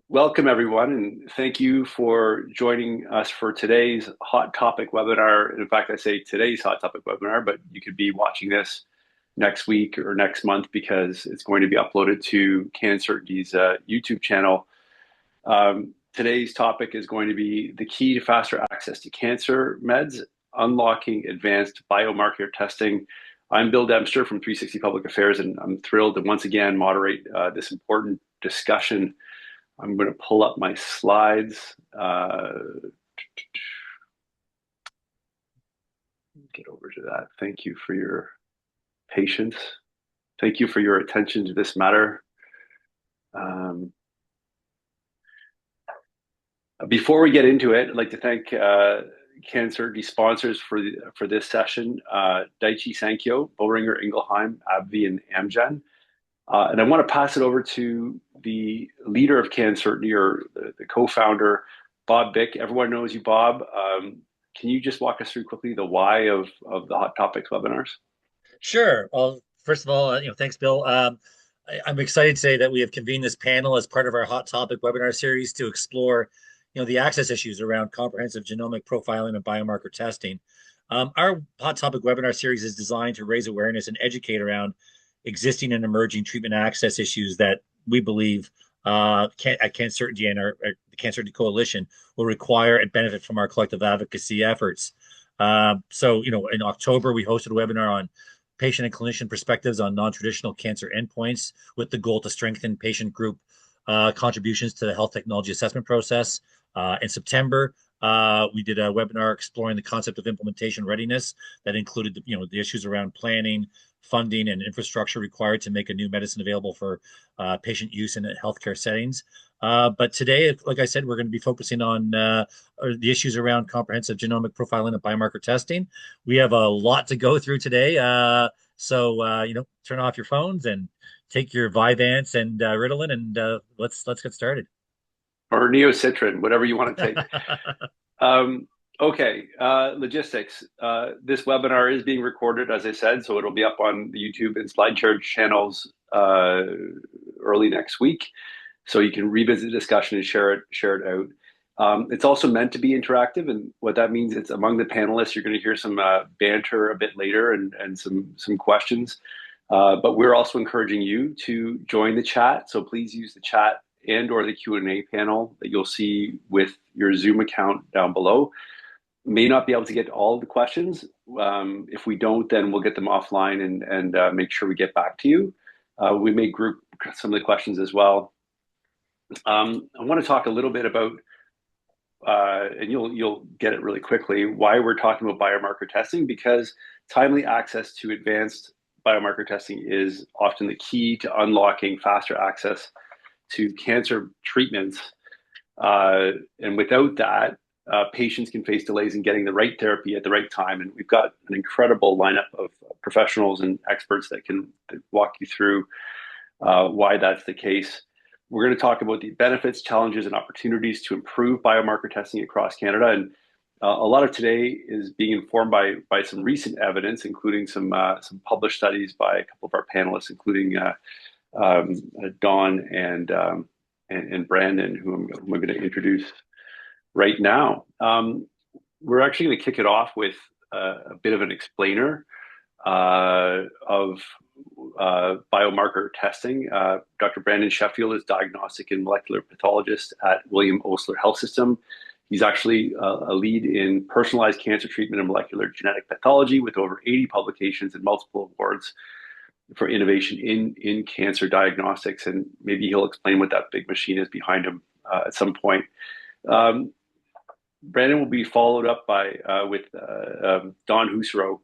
Welcome, everyone, and thank you for joining us for today's Hot Topic webinar. In fact, I say today's Hot Topic webinar, but you could be watching this next week or next month because it's going to be uploaded to CanCertainty's YouTube channel. Today's topic is going to be the key to faster access to cancer meds, unlocking advanced biomarker testing. I'm Bill Dempster from 360 Public Affairs, and I'm thrilled to once again moderate this important discussion. I'm going to pull up my slides. Get over to that. Thank you for your patience. Thank you for your attention to this matter. Before we get into it, I'd like to thank CanCertainty sponsors for this session, Daiichi Sankyo, Boehringer Ingelheim, AbbVie, and Amgen. And I want to pass it over to the leader of CanCertainty, or the co-founder, Bob Bick. Everyone knows you, Bob. Can you just walk us through quickly the why of the Hot Topics webinars? Sure. Well, first of all, thanks, Bill. I'm excited to say that we have convened this panel as part of our Hot Topic webinar series to explore, the access issues around comprehensive genomic profiling and biomarker testing. Our Hot Topic webinar series is designed to raise awareness and educate around existing and emerging treatment access issues that we believe at CanCertainty and the CanCertainty Coalition will require and benefit from our collective advocacy efforts. In October, we hosted a webinar on patient and clinician perspectives on non-traditional cancer endpoints with the goal to strengthen patient group contributions to the health technology assessment process. In September, we did a webinar exploring the concept of implementation readiness that included, the issues around planning, funding, and infrastructure required to make a new medicine available for patient use in healthcare settings. But today, like I said, we're going to be focusing on the issues around comprehensive genomic profiling and biomarker testing. We have a lot to go through today. Turn off your phones and take your Vyvanse and Ritalin, and let's get started. Or Neocitrin, whatever you want to take. Okay, logistics. This webinar is being recorded, as I said, so it'll be up on the YouTube and SlideShare channels early next week. So you can revisit the discussion and share it out. It's also meant to be interactive, and what that means, it's among the panelists. You're going to hear some banter a bit later and some questions. But we're also encouraging you to join the chat. So please use the chat and/or the Q&A panel that you'll see with your Zoom account down below. May not be able to get to all of the questions. If we don't, then we'll get them offline and make sure we get back to you. We may group some of the questions as well. I want to talk a little bit about, and you'll get it really quickly, why we're talking about biomarker testing, because timely access to advanced biomarker testing is often the key to unlocking faster access to cancer treatments. And without that, patients can face delays in getting the right therapy at the right time. And we've got an incredible lineup of professionals and experts that can walk you through why that's the case. We're going to talk about the benefits, challenges, and opportunities to improve biomarker testing across Canada. And a lot of today is being informed by some recent evidence, including some published studies by a couple of our panelists, including Dawn and Brandon, who I'm going to introduce right now. We're actually going to kick it off with a bit of an explainer of biomarker testing. Dr. Brandon Sheffield is diagnostic and molecular pathologist at William Osler Health System. He's actually a lead in personalized cancer treatment and molecular genetic pathology with over 80 publications and multiple awards for innovation in cancer diagnostics. And maybe he'll explain what that big machine is behind him at some point. Brandon will be followed up with Dawn Hussereau,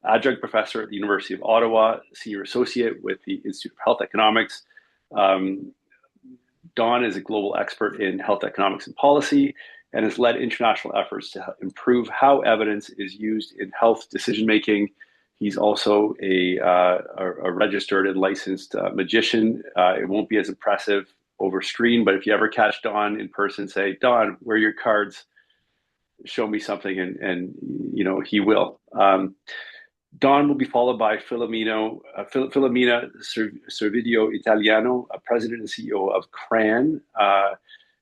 adjunct professor at the University of Ottawa, senior associate with the Institute of Health Economics. Dawn is a global expert in health economics and policy and has led international efforts to improve how evidence is used in health decision-making. He's also a registered and licensed magician. It won't be as impressive over screen, but if you ever catch Dawn in person, say, Dawn, where are your cards? Show me something, and he will. Don will be followed by Filomena Servidio Italiano, president and CEO of CRAN,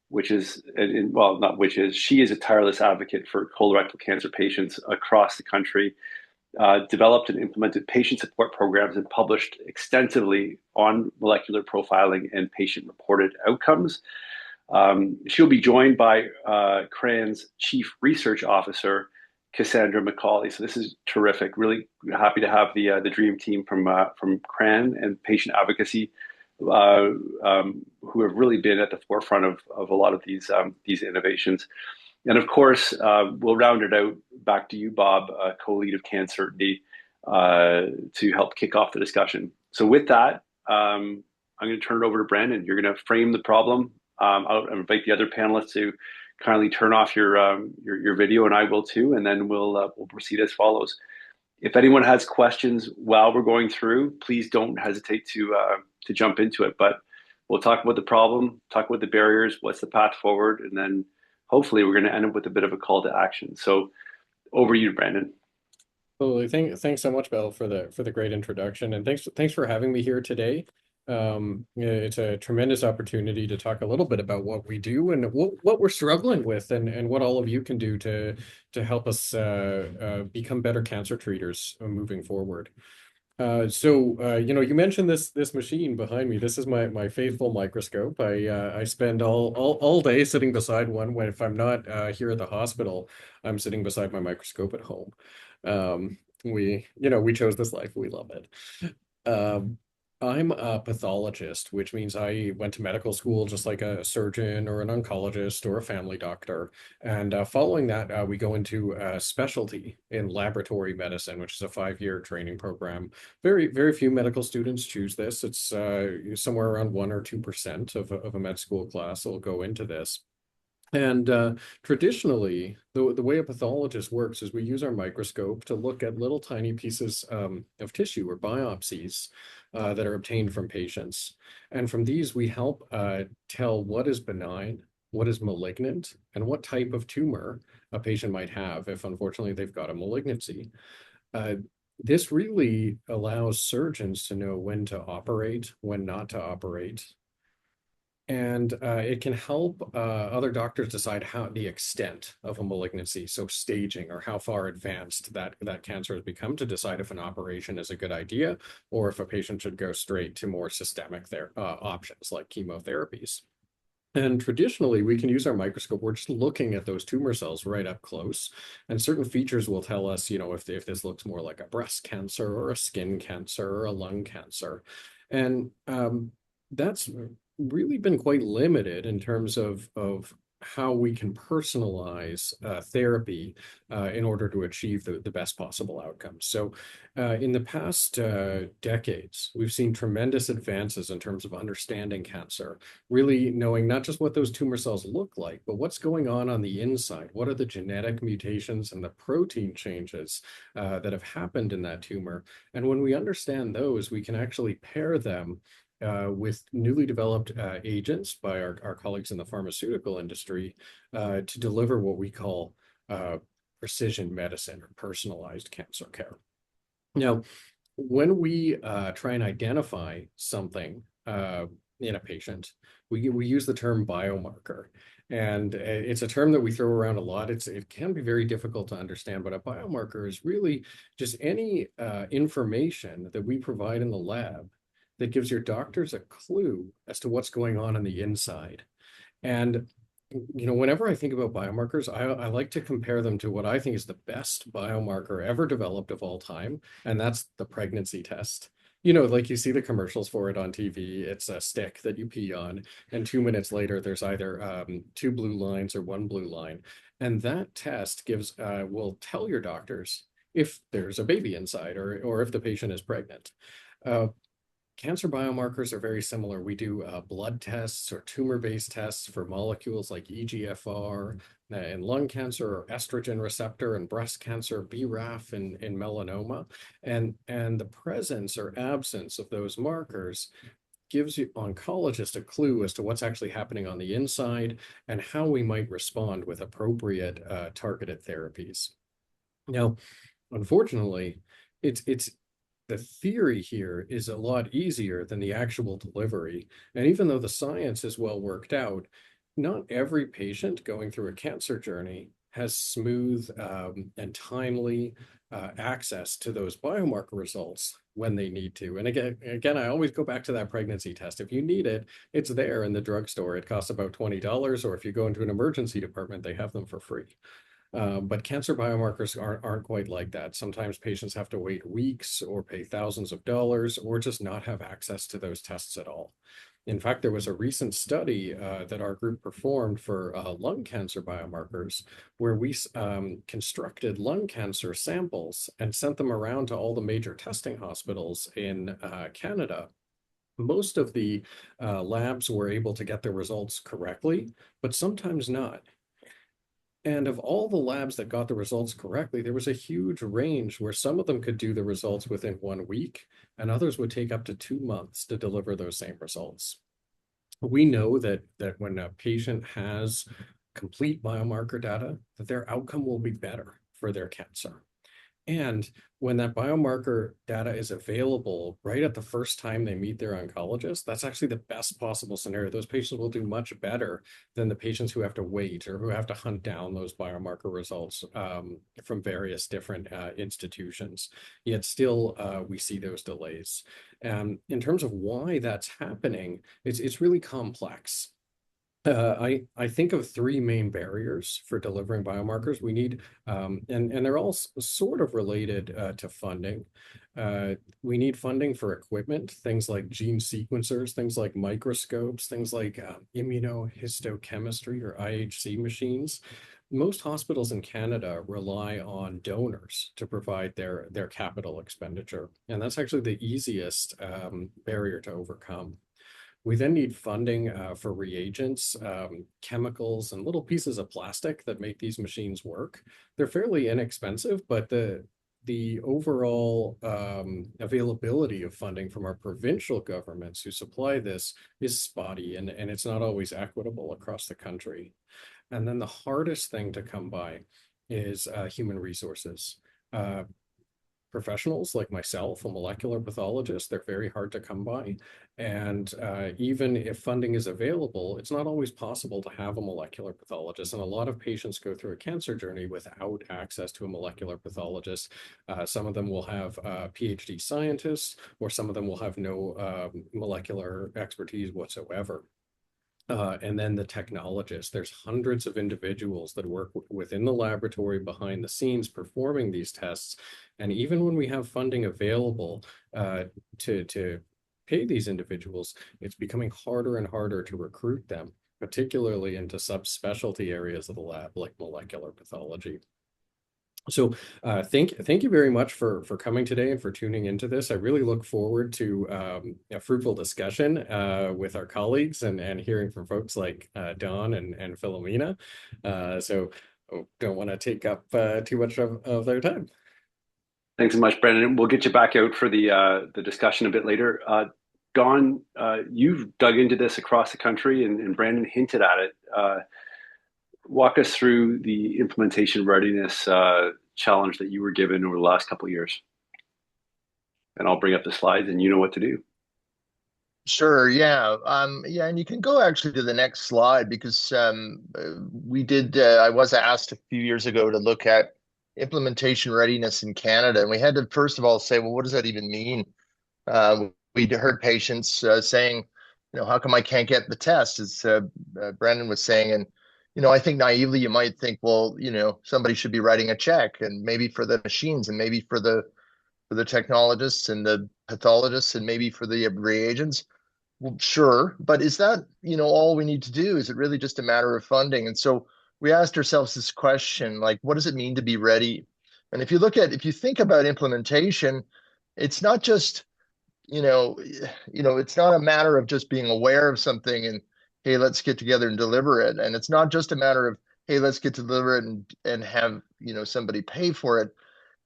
which is, well, not which is, she is a tireless advocate for colorectal cancer patients across the country, developed and implemented patient support programs, and published extensively on molecular profiling and patient reported outcomes. She'll be joined by CRAN's Chief Research Officer, Cassandra McCauley. So this is terrific. Really happy to have the dream team from CRAN and patient advocacy, who have really been at the forefront of a lot of these innovations. And of course, we'll round it out back to you, Bob, co-lead of CanCertainty, to help kick off the discussion. So with that, I'm going to turn it over to Brandon. You're going to frame the problem. I'll invite the other panelists to kindly turn off your video, and I will too, and then we'll proceed as follows. If anyone has questions while we're going through, please don't hesitate to jump into it. But we'll talk about the problem, talk about the barriers, what's the path forward, and then hopefully we're going to end up with a bit of a call to action. So over to you, Brandon. Absolutely. Thanks so much, Bill, for the great introduction, and thanks for having me here today. It's a tremendous opportunity to talk a little bit about what we do and what we're struggling with, and what all of you can do to help us become better cancer treaters moving forward. You mentioned this machine behind me. This is my faithful microscope. I spend all day sitting beside one. When if I'm not here at the hospital, I'm sitting beside my microscope at home. We chose this life. We love it. I'm a pathologist, which means I went to medical school just like a surgeon or an oncologist or a family doctor. And following that, we go into a specialty in laboratory medicine, which is a 5-year training program. Very, very few medical students choose this. It's somewhere around 1 or 2% of a med school class will go into this. And traditionally, the way a pathologist works is we use our microscope to look at little tiny pieces of tissue or biopsies that are obtained from patients. And from these, we help tell what is benign, what is malignant, and what type of tumor a patient might have if, unfortunately, they've got a malignancy. This really allows surgeons to know when to operate, when not to operate. And it can help other doctors decide the extent of a malignancy, so staging or how far advanced that cancer has become, to decide if an operation is a good idea or if a patient should go straight to more systemic options like chemotherapies. And traditionally, we can use our microscope. We're just looking at those tumor cells right up close, and certain features will tell us, if this looks more like a breast cancer or a skin cancer or a lung cancer. And that's really been quite limited in terms of how we can personalize therapy in order to achieve the best possible outcomes. So in the past decades, we've seen tremendous advances in terms of understanding cancer, really knowing not just what those tumor cells look like, but what's going on the inside. What are the genetic mutations and the protein changes that have happened in that tumor? And when we understand those, we can actually pair them with newly developed agents by our colleagues in the pharmaceutical industry to deliver what we call precision medicine or personalized cancer care. Now, when we try and identify something in a patient, we use the term biomarker. And it's a term that we throw around a lot. It can be very difficult to understand, but a biomarker is really just any information that we provide in the lab that gives your doctors a clue as to what's going on the inside. And whenever I think about biomarkers, I like to compare them to what I think is the best biomarker ever developed of all time, and that's the pregnancy test. Like you see the commercials for it on TV. It's a stick that you pee on, and 2 minutes later, there's either 2 blue lines or 1 blue line. And that test will tell your doctors if there's a baby inside or if the patient is pregnant. Cancer biomarkers are very similar. We do blood tests or tumor-based tests for molecules like EGFR in lung cancer, or estrogen receptor in breast cancer, BRAF in melanoma. And the presence or absence of those markers gives you oncologists a clue as to what's actually happening on the inside and how we might respond with appropriate targeted therapies. Now, unfortunately, it's the theory here is a lot easier than the actual delivery. And even though the science is well worked out, not every patient going through a cancer journey has smooth and timely access to those biomarker results when they need to. And again, I always go back to that pregnancy test. If you need it, it's there in the drugstore. It costs about $20, or if you go into an emergency department, they have them for free. But cancer biomarkers aren't quite like that. Sometimes patients have to wait weeks or pay thousands of dollars or just not have access to those tests at all. In fact, there was a recent study that our group performed for lung cancer biomarkers, where we constructed lung cancer samples and sent them around to all the major testing hospitals in Canada. Most of the labs were able to get their results correctly, but sometimes not. And of all the labs that got the results correctly, there was a huge range where some of them could do the results within 1 week, and others would take up to 2 months to deliver those same results. We know that when a patient has complete biomarker data, that their outcome will be better for their cancer. And when that biomarker data is available right at the first time they meet their oncologist, that's actually the best possible scenario. Those patients will do much better than the patients who have to wait or who have to hunt down those biomarker results from various different institutions. Yet still, we see those delays. In terms of why that's happening, it's really complex. I think of three main barriers for delivering biomarkers. We need, and they're all sort of related to funding. We need funding for equipment, things like gene sequencers, things like microscopes, things like immunohistochemistry or IHC machines. Most hospitals in Canada rely on donors to provide their capital expenditure, and that's actually the easiest barrier to overcome. We then need funding for reagents, chemicals, and little pieces of plastic that make these machines work. They're fairly inexpensive, but the overall availability of funding from our provincial governments who supply this is spotty, and it's not always equitable across the country. And then the hardest thing to come by is human resources. Professionals like myself, a molecular pathologist, they're very hard to come by. And even if funding is available, it's not always possible to have a molecular pathologist. And a lot of patients go through a cancer journey without access to a molecular pathologist. Some of them will have PhD scientists, or some of them will have no molecular expertise whatsoever. And then the technologists. There's hundreds of individuals that work within the laboratory behind the scenes performing these tests. And even when we have funding available to pay these individuals, it's becoming harder and harder to recruit them, particularly into subspecialty areas of the lab like molecular pathology. So thank you very much for coming today and for tuning into this. I really look forward to a fruitful discussion with our colleagues and hearing from folks like Don and Philomena. So don't want to take up too much of their time. Thanks so much, Brendan. We'll get you back out for the discussion a bit later. Don, you've dug into this across the country, and Brandon hinted at it. Walk us through the implementation readiness challenge that you were given over the last couple of years. And I'll bring up the slides and you know what to do. Sure, yeah. Yeah, and you can go actually to the next slide because we did, I was asked a few years ago to look at implementation readiness in Canada. And we had to, first of all, say, well, what does that even mean? We heard patients saying, how come I can't get the test, as Brendan was saying. And I think naively you might think, well, somebody should be writing a check, and maybe for the machines, and maybe for the technologists and the pathologists, and maybe for the reagents. Well, sure, but is that all we need to do? Is it really just a matter of funding? And so we asked ourselves this question, like, what does it mean to be ready? And if you think about implementation, it's not just it's not a matter of just being aware of something and, hey, let's get together and deliver it. And it's not just a matter of, hey, let's get to deliver it and have, somebody pay for it.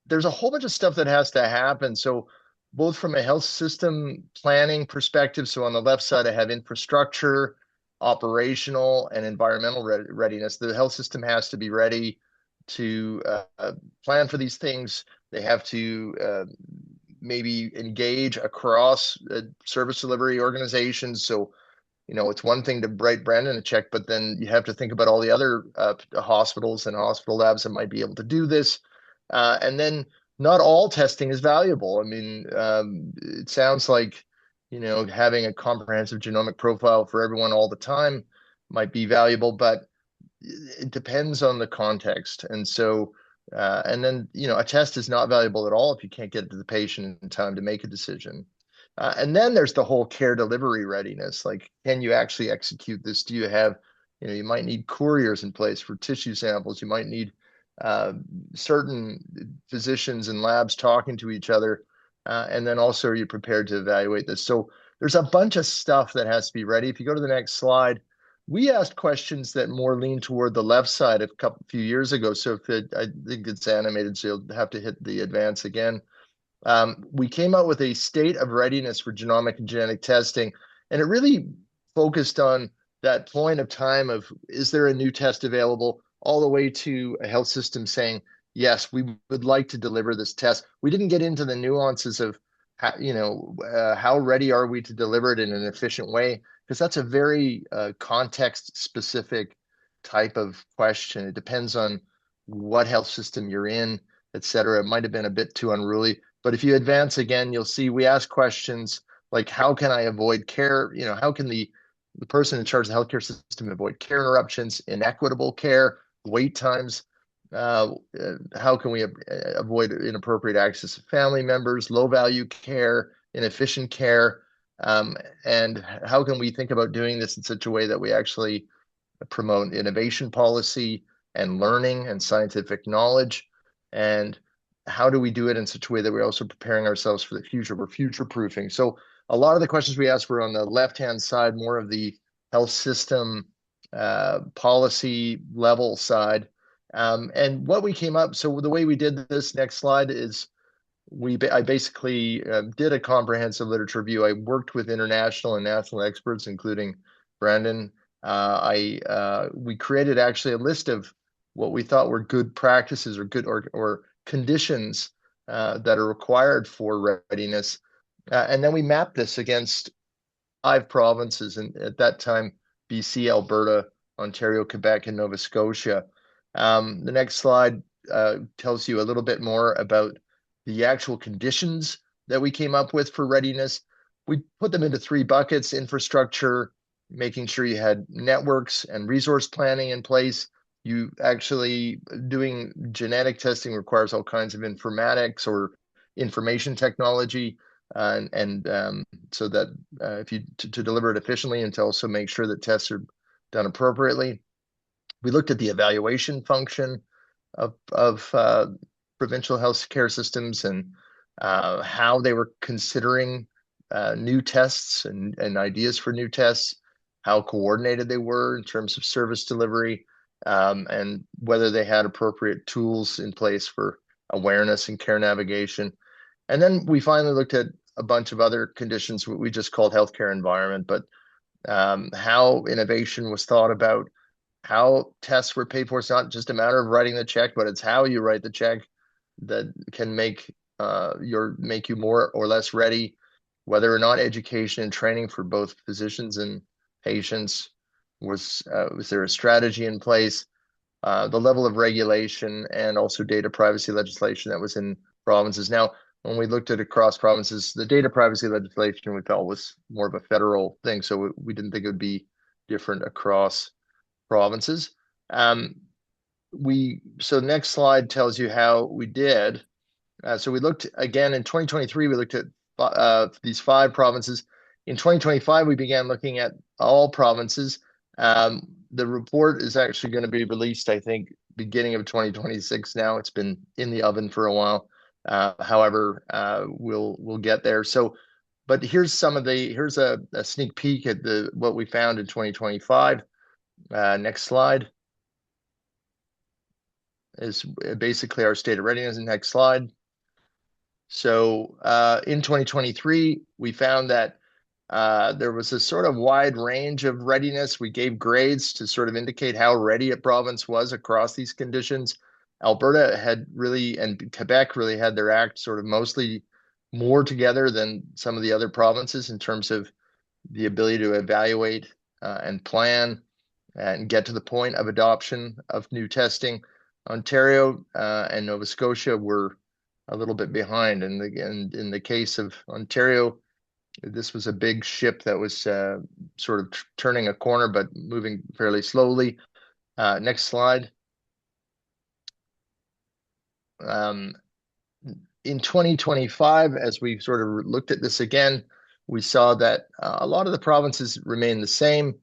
There's a whole bunch of stuff that has to happen. So both from a health system planning perspective, so on the left side, I have infrastructure, operational, and environmental readiness. The health system has to be ready to plan for these things. They have to maybe engage across service delivery organizations. So, it's one thing to write Brandon a check, but then you have to think about all the other hospitals and hospital labs that might be able to do this. And then not all testing is valuable. I mean, it sounds like, having a comprehensive genomic profile for everyone all the time might be valuable, but it depends on the context. And so, and then, a test is not valuable at all if you can't get it to the patient in time to make a decision. And then there's the whole care delivery readiness. Like, can you actually execute this? Do you have, you might need couriers in place for tissue samples. You might need certain physicians and labs talking to each other. And then also, are you prepared to evaluate this? So there's a bunch of stuff that has to be ready. If you go to the next slide, we asked questions that more lean toward the left side a few years ago. So I think it's animated, so you'll have to hit the advance again. We came out with a state of readiness for genomic and genetic testing, and it really focused on that point of time of, is there a new test available, all the way to a health system saying, yes, we would like to deliver this test. We didn't get into the nuances of how ready are we to deliver it in an efficient way, because that's a very context-specific type of question. It depends on what health system you're in, et cetera. It might have been a bit too unruly. But if you advance again, you'll see we ask questions like, how can I avoid care? How can the person in charge of the healthcare system avoid care interruptions, inequitable care, wait times? How can we avoid inappropriate access to family members, low value care, inefficient care? And how can we think about doing this in such a way that we actually promote innovation policy and learning and scientific knowledge? And how do we do it in such a way that we're also preparing ourselves for the future? We're future proofing. So a lot of the questions we asked were on the left-hand side, more of the health system policy level side. And what we came up, so the way we did this, next slide, is I basically did a comprehensive literature review. I worked with international and national experts, including Brandon. We created actually a list of what we thought were good practices or good or conditions that are required for readiness. And then we mapped this against 5 provinces, and at that time, BC, Alberta, Ontario, Quebec, and Nova Scotia. The next slide tells you a little bit more about the actual conditions that we came up with for readiness. We put them into 3 buckets: infrastructure, making sure you had networks and resource planning in place. You actually doing genetic testing requires all kinds of informatics or information technology, and so that if you to deliver it efficiently, and to also make sure that tests are done appropriately. We looked at the evaluation function of provincial health care systems and how they were considering new tests and ideas for new tests, how coordinated they were in terms of service delivery, and whether they had appropriate tools in place for awareness and care navigation. And then we finally looked at a bunch of other conditions, what we just called healthcare environment, but how innovation was thought about, how tests were paid for. It's not just a matter of writing the check, but it's how you write the check that can make you more or less ready, whether or not education and training for both physicians and patients was there a strategy in place, the level of regulation, and also data privacy legislation that was in provinces. Now, when we looked at across provinces, the data privacy legislation we felt was more of a federal thing, so we didn't think it would be different across provinces. So next slide tells you how we did. So we looked again in 2023, we looked at these 5 provinces. In 2025, we began looking at all provinces. The report is actually going to be released, I think, beginning of 2026 now. It's been in the oven for a while. However, we'll get there. So, but here's a sneak peek at what we found in 2025. Next slide is basically our state of readiness. Next slide. So in 2023, we found that there was a sort of wide range of readiness. We gave grades to sort of indicate how ready a province was across these conditions. Alberta had really, and Quebec really had their act sort of mostly more together than some of the other provinces in terms of the ability to evaluate and plan and get to the point of adoption of new testing. Ontario and Nova Scotia were a little bit behind. And in the case of Ontario, this was a big ship that was sort of turning a corner, but moving fairly slowly. Next slide. Um, in 2025, as we sort of looked at this again, we saw that a lot of the provinces remain the same.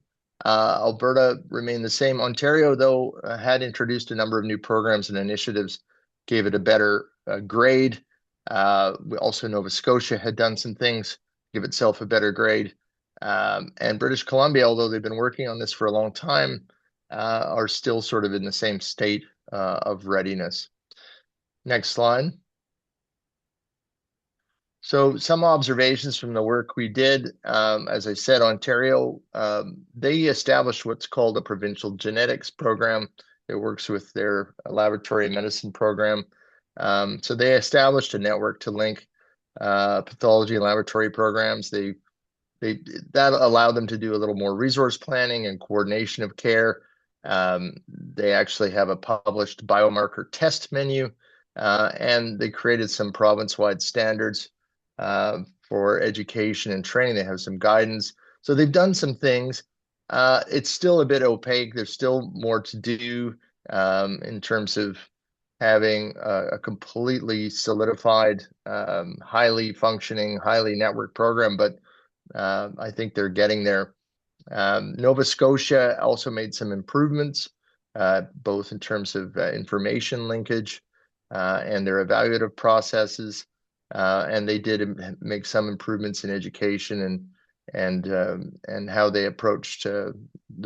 Alberta remained the same. Ontario, though, had introduced a number of new programs and initiatives, gave it a better grade. Also, Nova Scotia had done some things, give itself a better grade. And British Columbia, although they've been working on this for a long time, are still sort of in the same state of readiness. Next slide. So some observations from the work we did, as I said, Ontario, they established what's called a provincial genetics program. It works with their laboratory medicine program. So they established a network to link pathology and laboratory programs. That allowed them to do a little more resource planning and coordination of care. They actually have a published biomarker test menu, and they created some province-wide standards for education and training. They have some guidance. So they've done some things. It's still a bit opaque. There's still more to do in terms of having a completely solidified, highly functioning, highly networked program, but I think they're getting there. Nova Scotia also made some improvements, both in terms of information linkage and their evaluative processes. And they did make some improvements in education and how they approached the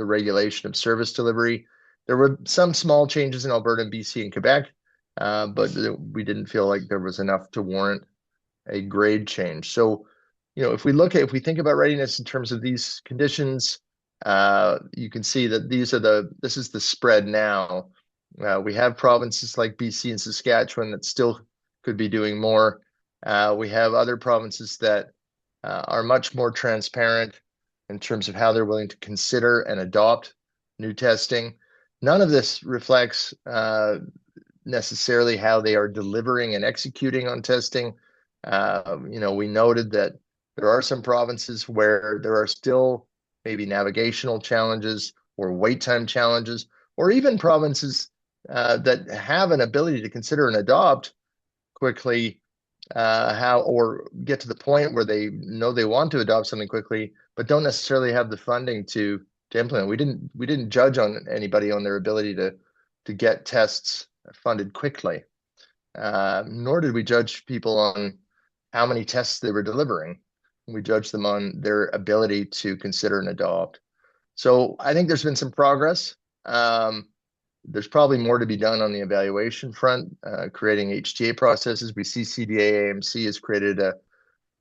regulation of service delivery. There were some small changes in Alberta, BC, and Quebec, but we didn't feel like there was enough to warrant a grade change. So, if we think about readiness in terms of these conditions, you can see that this is the spread now. We have provinces like BC and Saskatchewan that still could be doing more. We have other provinces that are much more transparent in terms of how they're willing to consider and adopt new testing. None of this reflects necessarily how they are delivering and executing on testing. We noted that there are some provinces where there are still maybe navigational challenges or wait time challenges, or even provinces that have an ability to consider and adopt quickly, or get to the point where they know they want to adopt something quickly, but don't necessarily have the funding to implement. We didn't judge on anybody on their ability to get tests funded quickly, nor did we judge people on how many tests they were delivering. We judged them on their ability to consider and adopt. So I think there's been some progress. There's probably more to be done on the evaluation front, creating HTA processes. We see CDA AMC has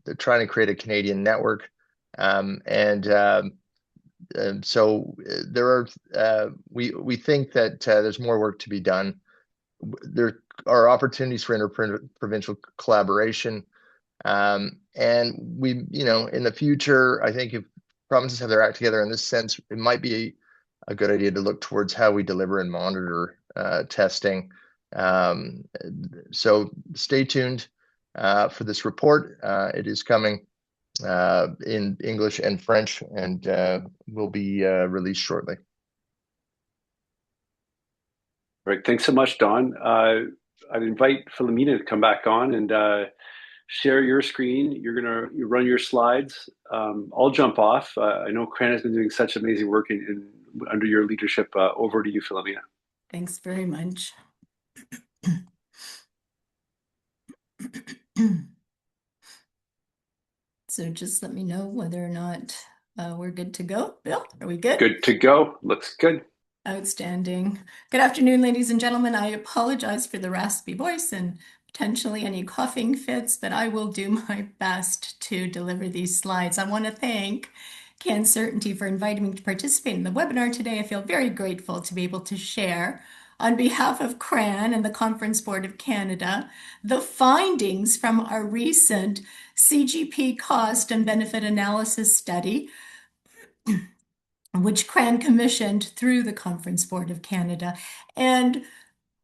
they're trying to create a Canadian network. So we think that there's more work to be done. There are opportunities for interprovincial collaboration. And in the future, I think if provinces have their act together in this sense, it might be a good idea to look towards how we deliver and monitor testing. So stay tuned for this report. It is coming in English and French and will be released shortly. Right. Thanks so much, Don. I'd invite Philomena to come back on and share your screen. You run your slides. I'll jump off. I know Cran has been doing such amazing work under your leadership. Over to you, Philomena. Thanks very much. So just let me know whether or not we're good to go. Bill, are we good? Good to go. Looks good. Outstanding. Good afternoon, ladies and gentlemen. I apologize for the raspy voice and potentially any coughing fits, but I will do my best to deliver these slides. I want to thank CanCertainty for inviting me to participate in the webinar today. I feel very grateful to be able to share on behalf of CRAN and the Conference Board of Canada, the findings from our recent CGP cost and benefit analysis study, which CRAN commissioned through the Conference Board of Canada. And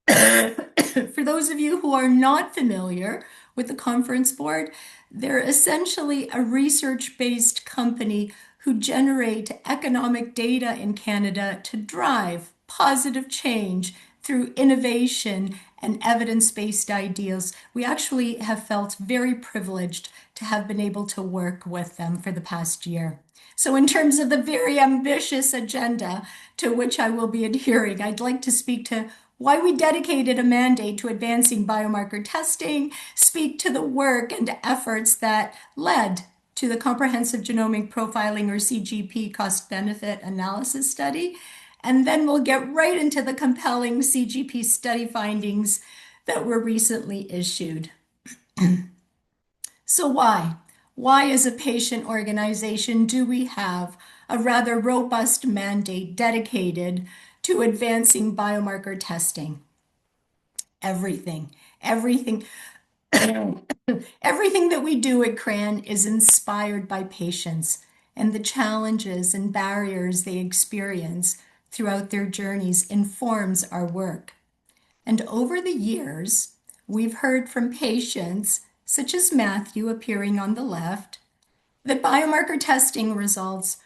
for those of you who are not familiar with the Conference Board, they're essentially a research-based company who generate economic data in Canada to drive positive change through innovation and evidence-based ideas. We actually have felt very privileged to have been able to work with them for the past year. So in terms of the very ambitious agenda to which I will be adhering, I'd like to speak to why we dedicated a mandate to advancing biomarker testing, speak to the work and efforts that led to the Comprehensive Genomic Profiling, or CGP, cost-benefit analysis study, and then we'll get right into the compelling CGP study findings that were recently issued. So why? Why, as a patient organization, do we have a rather robust mandate dedicated to advancing biomarker testing? Everything that we do at CRAN is inspired by patients and the challenges and barriers they experience throughout their journeys informs our work. And over the years, we've heard from patients, such as Matthew appearing on the left, that biomarker testing results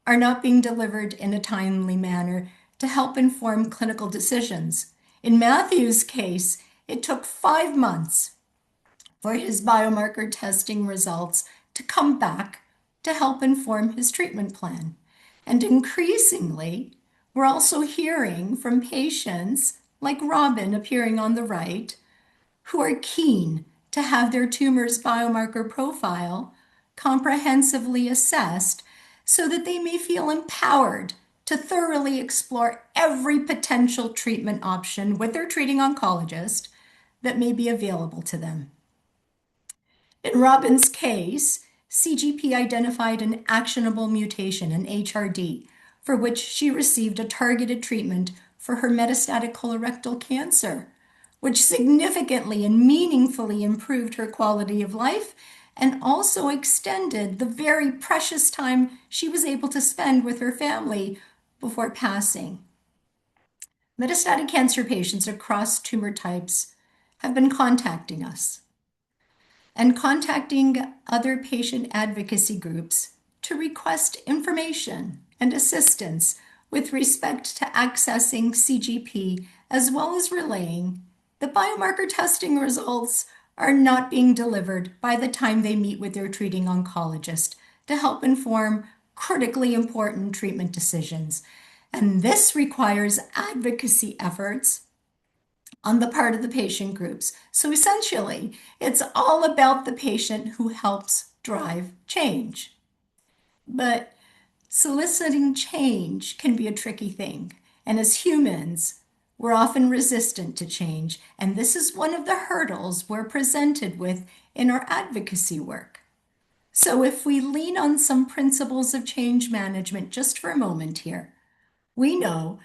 are not being delivered in a timely manner to help inform clinical decisions. In Matthew's case, it took 5 months for his biomarker testing results to come back to help inform his treatment plan. And increasingly, we're also hearing from patients like Robin appearing on the right, who are keen to have their tumor's biomarker profile comprehensively assessed so that they may feel empowered to thoroughly explore every potential treatment option with their treating oncologist that may be available to them. In Robin's case, CGP identified an actionable mutation, an HRD, for which she received a targeted treatment for her metastatic colorectal cancer, which significantly and meaningfully improved her quality of life and also extended the very precious time she was able to spend with her family before passing. Metastatic cancer patients across tumor types have been contacting us and contacting other patient advocacy groups to request information and assistance with respect to accessing CGP, as well as relaying that biomarker testing results are not being delivered by the time they meet with their treating oncologist to help inform critically important treatment decisions. And this requires advocacy efforts on the part of the patient groups. So essentially, it's all about the patient who helps drive change. But soliciting change can be a tricky thing. And as humans, we're often resistant to change. And this is one of the hurdles we're presented with in our advocacy work. So if we lean on some principles of change management just for a moment here, we know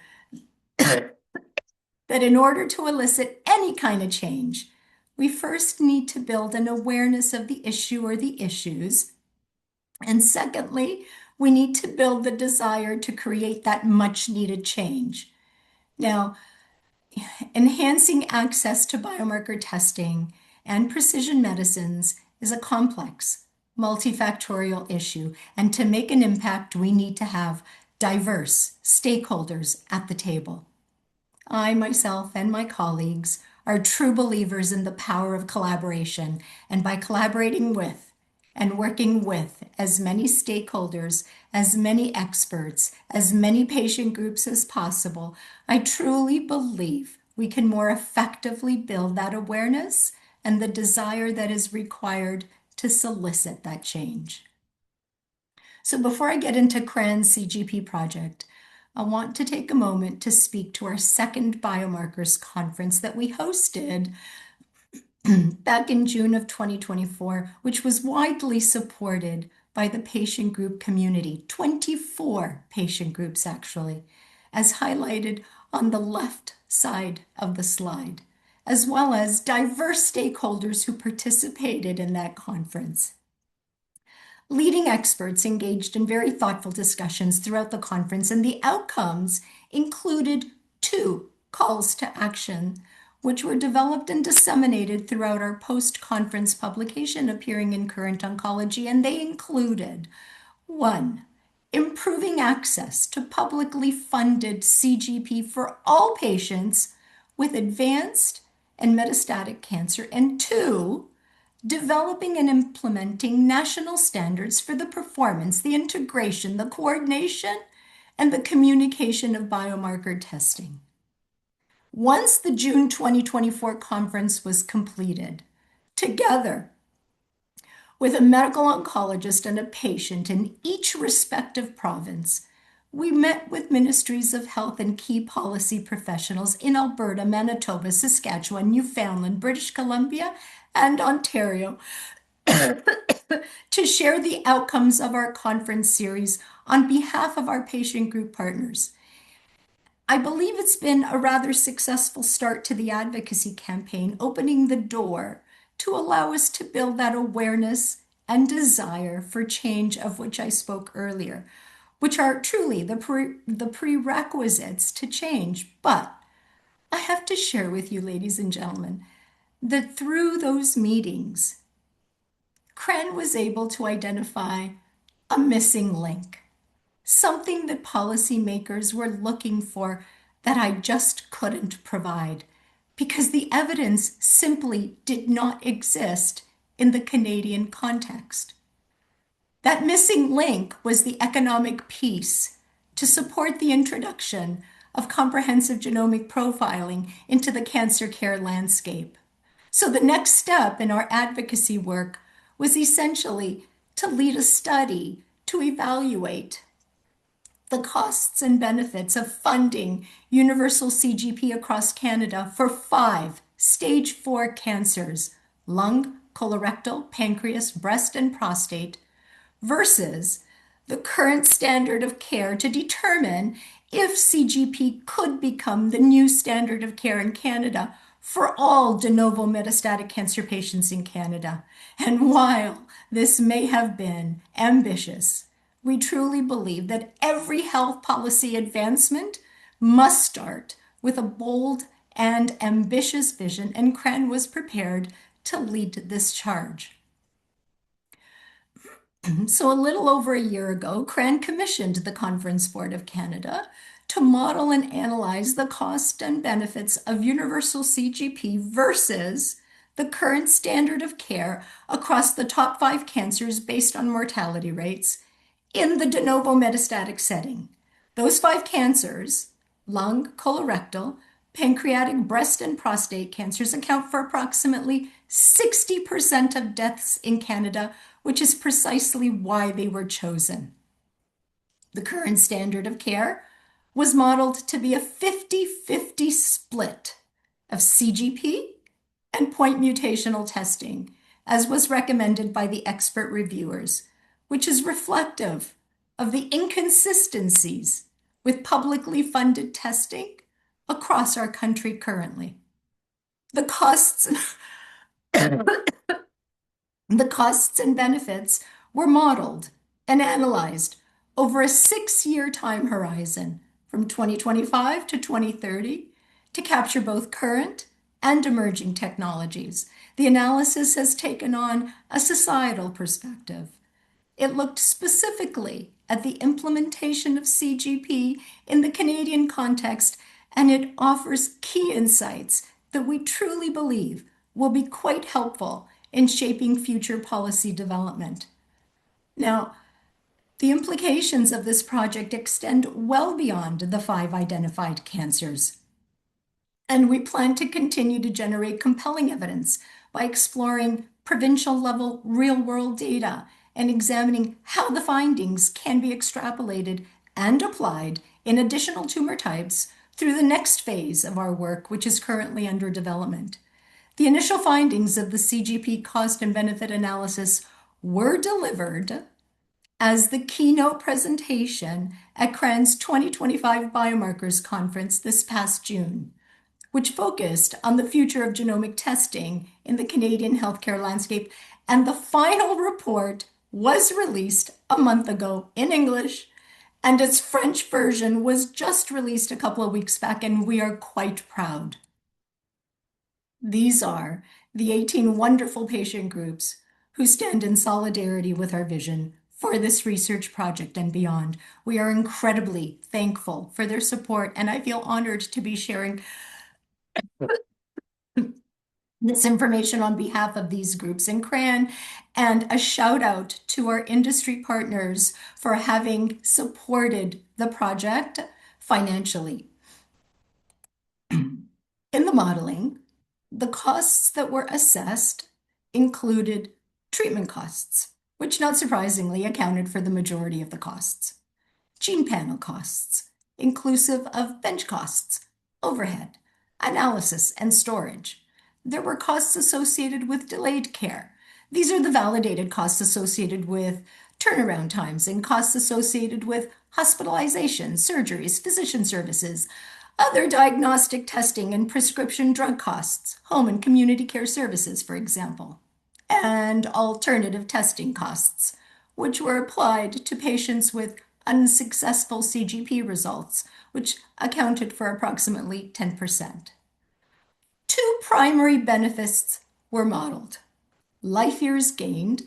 that in order to elicit any kind of change, we first need to build an awareness of the issue or the issues. And secondly, we need to build the desire to create that much needed change. Now, enhancing access to biomarker testing and precision medicines is a complex, multifactorial issue. And to make an impact, we need to have diverse stakeholders at the table. I, myself, and my colleagues are true believers in the power of collaboration, and by collaborating with and working with as many stakeholders, as many experts, as many patient groups as possible, I truly believe we can more effectively build that awareness and the desire that is required to solicit that change. So before I get into CRAN's CGP project, I want to take a moment to speak to our second biomarkers conference that we hosted back in June of 2024, which was widely supported by the patient group community, 24 patient groups actually, as highlighted on the left side of the slide, as well as diverse stakeholders who participated in that conference. Leading experts engaged in very thoughtful discussions throughout the conference, and the outcomes included 2 calls to action, which were developed and disseminated throughout our post-conference publication appearing in Current Oncology, and they included 1, improving access to publicly funded CGP for all patients with advanced and metastatic cancer, and 2, developing and implementing national standards for the performance, the integration, the coordination, and the communication of biomarker testing. Once the June 2024 conference was completed, together with a medical oncologist and a patient in each respective province, we met with ministries of health and key policy professionals in Alberta, Manitoba, Saskatchewan, Newfoundland, British Columbia, and Ontario to share the outcomes of our conference series on behalf of our patient group partners. I believe it's been a rather successful start to the advocacy campaign, opening the door to allow us to build that awareness and desire for change of which I spoke earlier, which are truly the prerequisites to change. But I have to share with you, ladies and gentlemen, that through those meetings, CREN was able to identify a missing link, something that policymakers were looking for that I just couldn't provide because the evidence simply did not exist in the Canadian context. That missing link was the economic piece to support the introduction of comprehensive genomic profiling into the cancer care landscape. So the next step in our advocacy work was essentially to lead a study to evaluate the costs and benefits of funding universal CGP across Canada for 5 stage 4 cancers: lung, colorectal, pancreas, breast, and prostate, versus the current standard of care to determine if CGP could become the new standard of care in Canada for all de novo metastatic cancer patients in Canada. And while this may have been ambitious, we truly believe that every health policy advancement must start with a bold and ambitious vision, and CREN was prepared to lead this charge. So a little over a year ago, CREN commissioned the Conference Board of Canada to model and analyze the cost and benefits of universal CGP versus the current standard of care across the top 5 cancers based on mortality rates in the de novo metastatic setting. Those 5 cancers, lung, colorectal, pancreatic, breast, and prostate cancers, account for approximately 60% of deaths in Canada, which is precisely why they were chosen. The current standard of care was modeled to be a 50-50 split of CGP and point mutational testing, as was recommended by the expert reviewers, which is reflective of the inconsistencies with publicly funded testing across our country currently. The costs and benefits were modeled and analyzed over a 6-year time horizon from 2025 to 2030 to capture both current and emerging technologies. The analysis has taken on a societal perspective. It looked specifically at the implementation of CGP in the Canadian context, and it offers key insights that we truly believe will be quite helpful in shaping future policy development. Now, the implications of this project extend well beyond the 5 identified cancers. And we plan to continue to generate compelling evidence by exploring provincial level real-world data and examining how the findings can be extrapolated and applied in additional tumor types through the next phase of our work, which is currently under development. The initial findings of the CGP cost and benefit analysis were delivered as the keynote presentation at CREN's 2025 Biomarkers Conference this past June. which focused on the future of genomic testing in the Canadian healthcare landscape. And the final report was released a month ago in English, and its French version was just released a couple of weeks back, and we are quite proud. These are the 18 wonderful patient groups who stand in solidarity with our vision for this research project and beyond. We are incredibly thankful for their support, and I feel honored to be sharing this information on behalf of these groups in CRAN, and a shout out to our industry partners for having supported the project financially. In the modeling, the costs that were assessed included treatment costs, which not surprisingly accounted for the majority of the costs, gene panel costs, inclusive of bench costs, overhead, analysis, and storage. There were costs associated with delayed care. These are the validated costs associated with turnaround times and costs associated with hospitalization, surgeries, physician services, other diagnostic testing and prescription drug costs, home and community care services, for example, and alternative testing costs, which were applied to patients with unsuccessful CGP results, which accounted for approximately 10%. Two primary benefits were modeled: life years gained,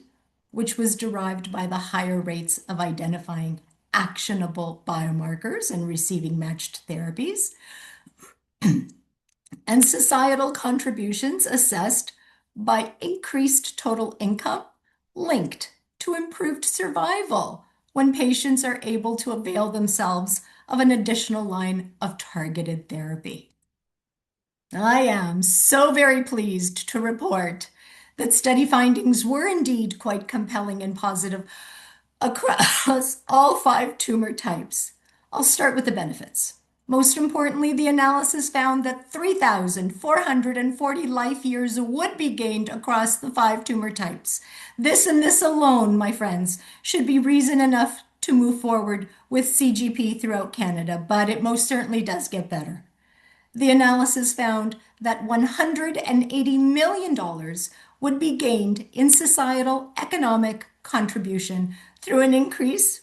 which was derived by the higher rates of identifying actionable biomarkers and receiving matched therapies, and societal contributions assessed by increased total income linked to improved survival when patients are able to avail themselves of an additional line of targeted therapy. I am so very pleased to report that study findings were indeed quite compelling and positive across all 5 tumor types. I'll start with the benefits. Most importantly, the analysis found that 3,440 life years would be gained across the 5 tumor types. This and this alone, my friends, should be reason enough to move forward with CGP throughout Canada, but it most certainly does get better. The analysis found that $180 million would be gained in societal economic contribution through an increase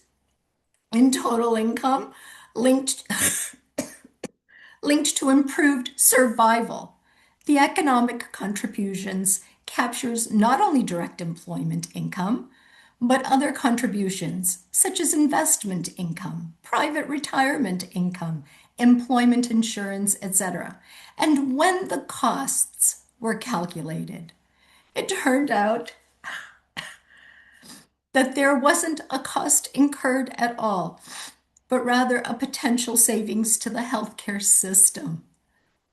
in total income linked to improved survival. The economic contributions captures not only direct employment income, but other contributions such as investment income, private retirement income, employment insurance, etc. And when the costs were calculated, it turned out that there wasn't a cost incurred at all, but rather a potential savings to the healthcare system.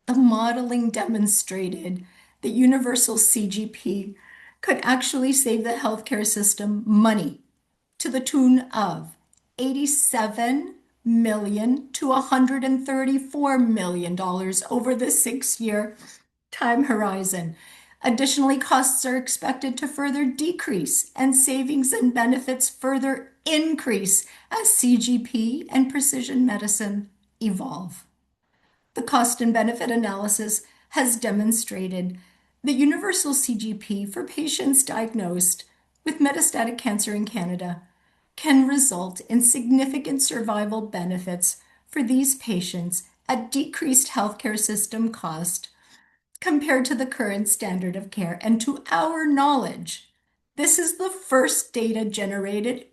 The modeling demonstrated that universal CGP could actually save the healthcare system money to the tune of $87 million to $134 million over the 6-year time horizon. Additionally, costs are expected to further decrease and savings and benefits further increase as CGP and precision medicine evolve. The cost and benefit analysis has demonstrated that universal CGP for patients diagnosed with metastatic cancer in Canada can result in significant survival benefits for these patients at decreased healthcare system cost compared to the current standard of care. And to our knowledge, this is the first data generated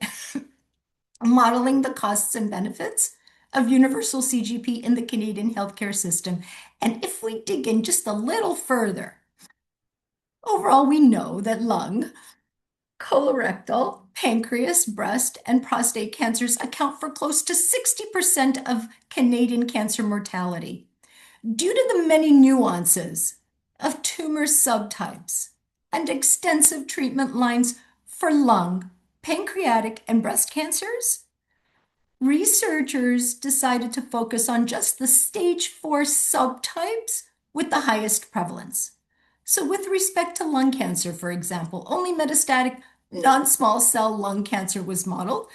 modeling the costs and benefits of universal CGP in the Canadian healthcare system. And if we dig in just a little further, overall, we know that lung, colorectal, pancreas, breast, and prostate cancers account for close to 60% of Canadian cancer mortality. Due to the many nuances of tumor subtypes and extensive treatment lines for lung, pancreatic, and breast cancers, researchers decided to focus on just the stage 4 subtypes with the highest prevalence. So with respect to lung cancer, for example, only metastatic non-small cell lung cancer was modeled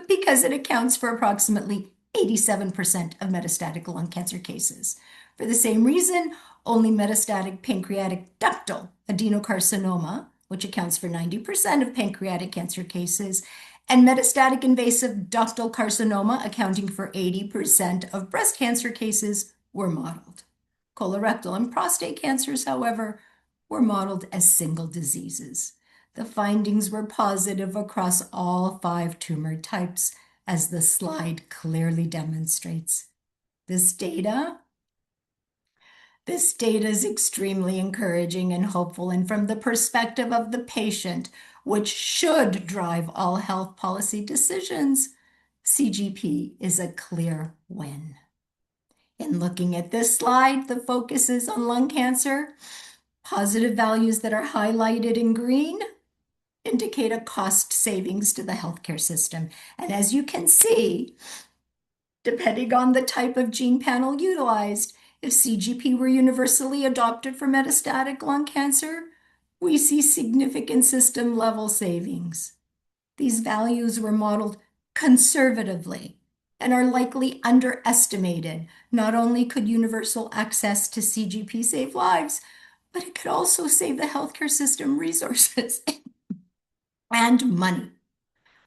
because it accounts for approximately 87% of metastatic lung cancer cases. For the same reason, only metastatic pancreatic ductal adenocarcinoma, which accounts for 90% of pancreatic cancer cases, and metastatic invasive ductal carcinoma, accounting for 80% of breast cancer cases, were modeled. Colorectal and prostate cancers, however, were modeled as single diseases. The findings were positive across all 5 tumor types, as the slide clearly demonstrates. This data is extremely encouraging and hopeful, and from the perspective of the patient, which should drive all health policy decisions, CGP is a clear win. In looking at this slide, the focus is on lung cancer. Positive values that are highlighted in green indicate a cost savings to the healthcare system. And as you can see, depending on the type of gene panel utilized, if CGP were universally adopted for metastatic lung cancer, we see significant system-level savings. These values were modeled conservatively and are likely underestimated. Not only could universal access to CGP save lives, but it could also save the healthcare system resources and money.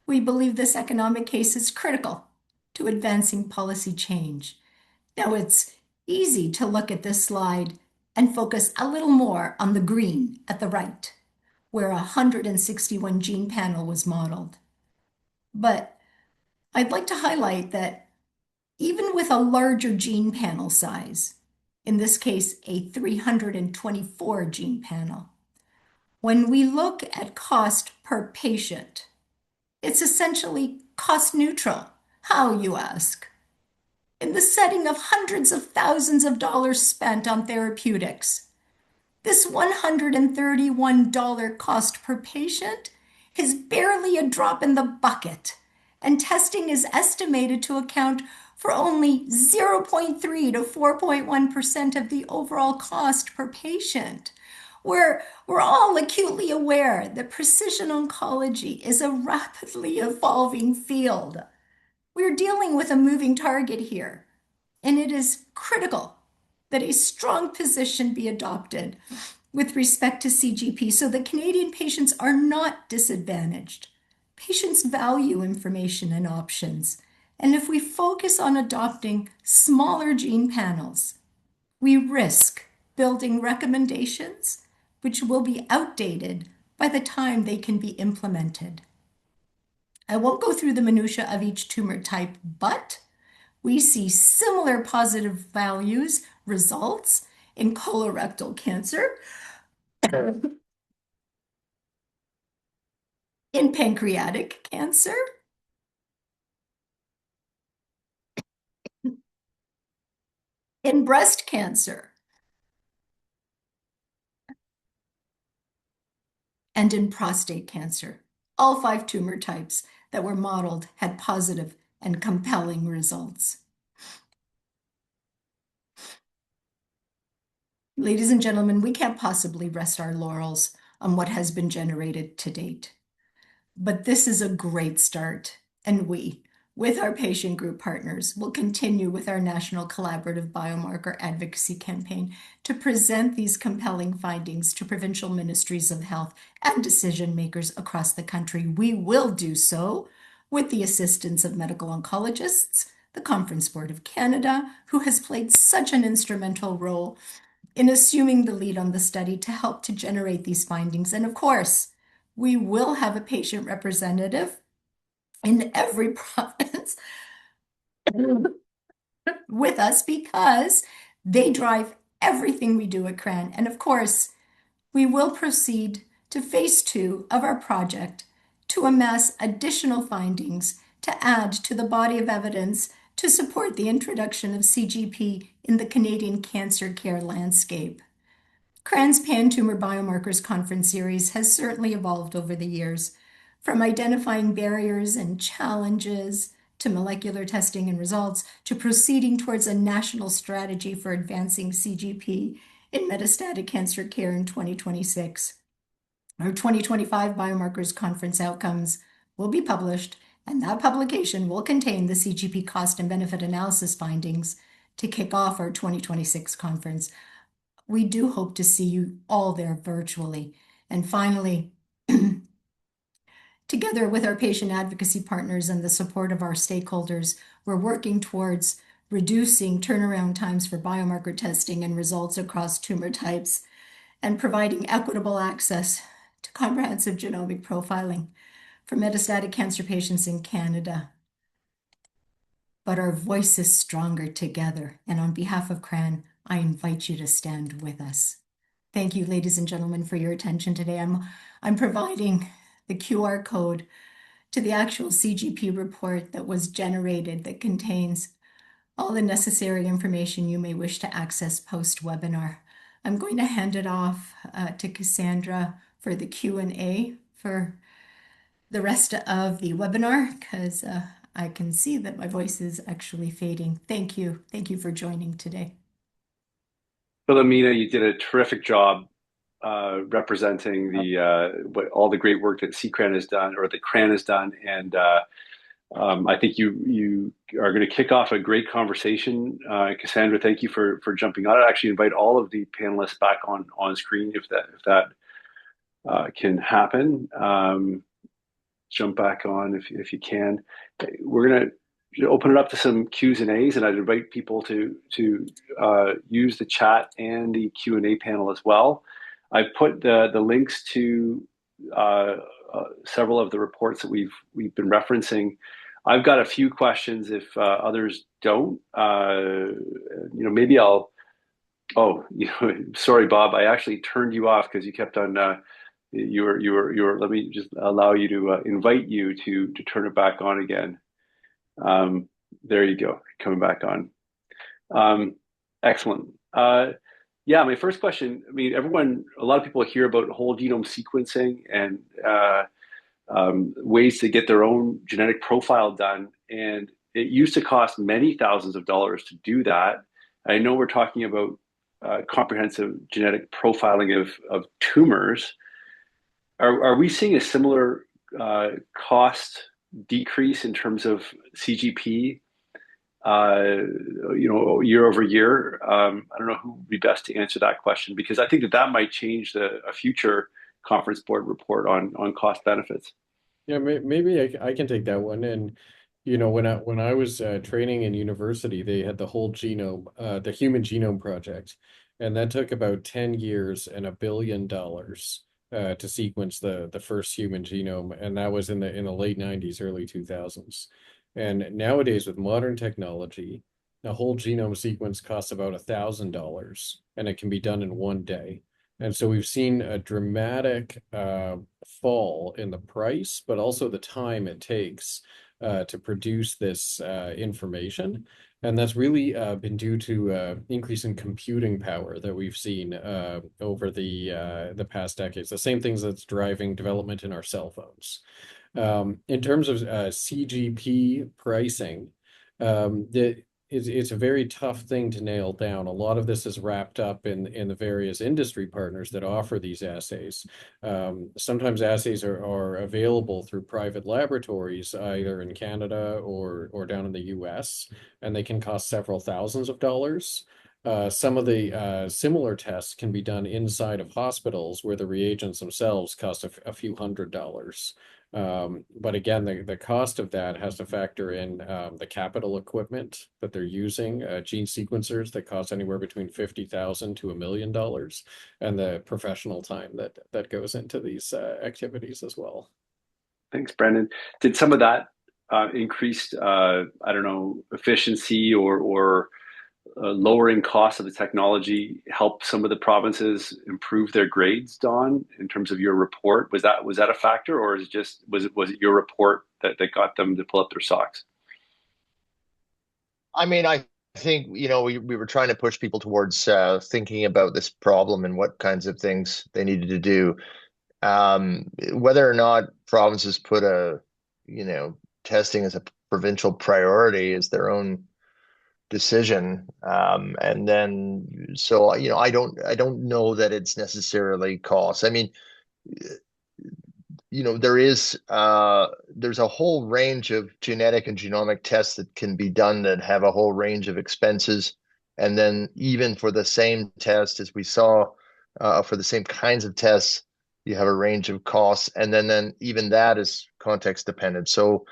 We believe this economic case is critical to advancing policy change. Now, it's easy to look at this slide and focus a little more on the green at the right, where a 161 gene panel was modeled. But I'd like to highlight that even with a larger gene panel size, in this case, a 324 gene panel, when we look at cost per patient, it's essentially cost neutral. How, you ask? In the setting of hundreds of thousands of dollars spent on therapeutics, this $131 cost per patient is barely a drop in the bucket, and testing is estimated to account for only 0.3 to 4.1% of the overall cost per patient. We're all acutely aware that precision oncology is a rapidly evolving field. We're dealing with a moving target here, and it is critical that a strong position be adopted with respect to CGP so that Canadian patients are not disadvantaged. Patients value information and options, and if we focus on adopting smaller gene panels, we risk building recommendations which will be outdated by the time they can be implemented. I won't go through the minutiae of each tumor type, but we see similar positive values, results in colorectal cancer, in pancreatic cancer, in breast cancer, and in prostate cancer. All 5 tumor types that were modeled had positive and compelling results. Ladies and gentlemen, we can't possibly rest our laurels on what has been generated to date. But this is a great start, and we, with our patient group partners, will continue with our National Collaborative Biomarker Advocacy Campaign to present these compelling findings to provincial ministries of health and decision makers across the country. We will do so with the assistance of medical oncologists, the Conference Board of Canada, who has played such an instrumental role in assuming the lead on the study to help to generate these findings. And of course, we will have a patient representative in every province with us because they drive everything we do at CRAN. And of course, we will proceed to phase 2 of our project to amass additional findings to add to the body of evidence to support the introduction of CGP in the Canadian cancer care landscape. CRAN's Pan-Tumor Biomarkers Conference Series has certainly evolved over the years, from identifying barriers and challenges to molecular testing and results, to proceeding towards a national strategy for advancing CGP in metastatic cancer care in 2026. Our 2025 Biomarkers Conference outcomes will be published, and that publication will contain the CGP cost and benefit analysis findings to kick off our 2026 conference. We do hope to see you all there virtually. And finally, together with our patient advocacy partners and the support of our stakeholders, we're working towards reducing turnaround times for biomarker testing and results across tumor types and providing equitable access to comprehensive genomic profiling for metastatic cancer patients in Canada. But our voice is stronger together. And on behalf of CRAN, I invite you to stand with us. Thank you, ladies and gentlemen, for your attention today. I'm providing the QR code to the actual CGP report that was generated that contains all the necessary information you may wish to access post-webinar. I'm going to hand it off to Cassandra for the Q&A for the rest of the webinar, because I can see that my voice is actually fading. Thank you. Thank you for joining today. Philomena, you did a terrific job representing all the great work that CCRAN has done, or that CRAN has done, and I think you are going to kick off a great conversation. Cassandra, thank you for jumping on. I'd actually invite all of the panelists back on screen if that can happen. Jump back on if you can. We're going to open it up to some Q's and A's, and I'd invite people to use the chat and the Q&A panel as well. I put the links to several of the reports that we've been referencing. I've got a few questions if others don't. Maybe I'll. Oh, sorry, Bob. I actually turned you off because you kept on. You were. Let me just allow you to invite you to turn it back on again. There you go, coming back on. Excellent. Yeah, my first question. I mean, a lot of people hear about whole genome sequencing and ways to get their own genetic profile done, and it used to cost many thousands of dollars to do that. I know we're talking about comprehensive genetic profiling of tumors. Are we seeing a similar cost decrease in terms of CGP, year over year? I don't know who would be best to answer that question, because I think that might change a future conference board report on cost benefits. Yeah, maybe I can take that one. And when I was training in university, they had the whole genome, the Human Genome Project, and that took about 10 years and $1 billion to sequence the first human genome, and that was in the late 90s, early 2000s. And nowadays, with modern technology, a whole genome sequence costs about $1,000, and it can be done in one day. And so we've seen a dramatic fall in the price, but also the time it takes to produce this information. And that's really been due to increase in computing power that we've seen over the past decades. The same things that's driving development in our cell phones. In terms of CGP pricing, it's a very tough thing to nail down. A lot of this is wrapped up in the various industry partners that offer these assays. Sometimes assays are available through private laboratories, either in Canada or down in the US, and they can cost several thousands of dollars. Some of the similar tests can be done inside of hospitals where the reagents themselves cost a few $100s. But again, the cost of that has to factor in the capital equipment that they're using, gene sequencers that cost anywhere between $50,000 to $1 million, and the professional time that goes into these activities as well. Thanks, Brendan. Did some of that increased, efficiency or lowering costs of the technology help some of the provinces improve their grades, Don, in terms of your report? Was that a factor, or was it your report that got them to pull up their socks? I mean, I think, we were trying to push people towards thinking about this problem and what kinds of things they needed to do. Whether or not provinces put testing as a provincial priority is their own decision. And then, so, I don't know that it's necessarily cost. I mean, there's a whole range of genetic and genomic tests that can be done that have a whole range of expenses. And then even for the same test as we saw, for the same kinds of tests, you have a range of costs, and then even that is context dependent. So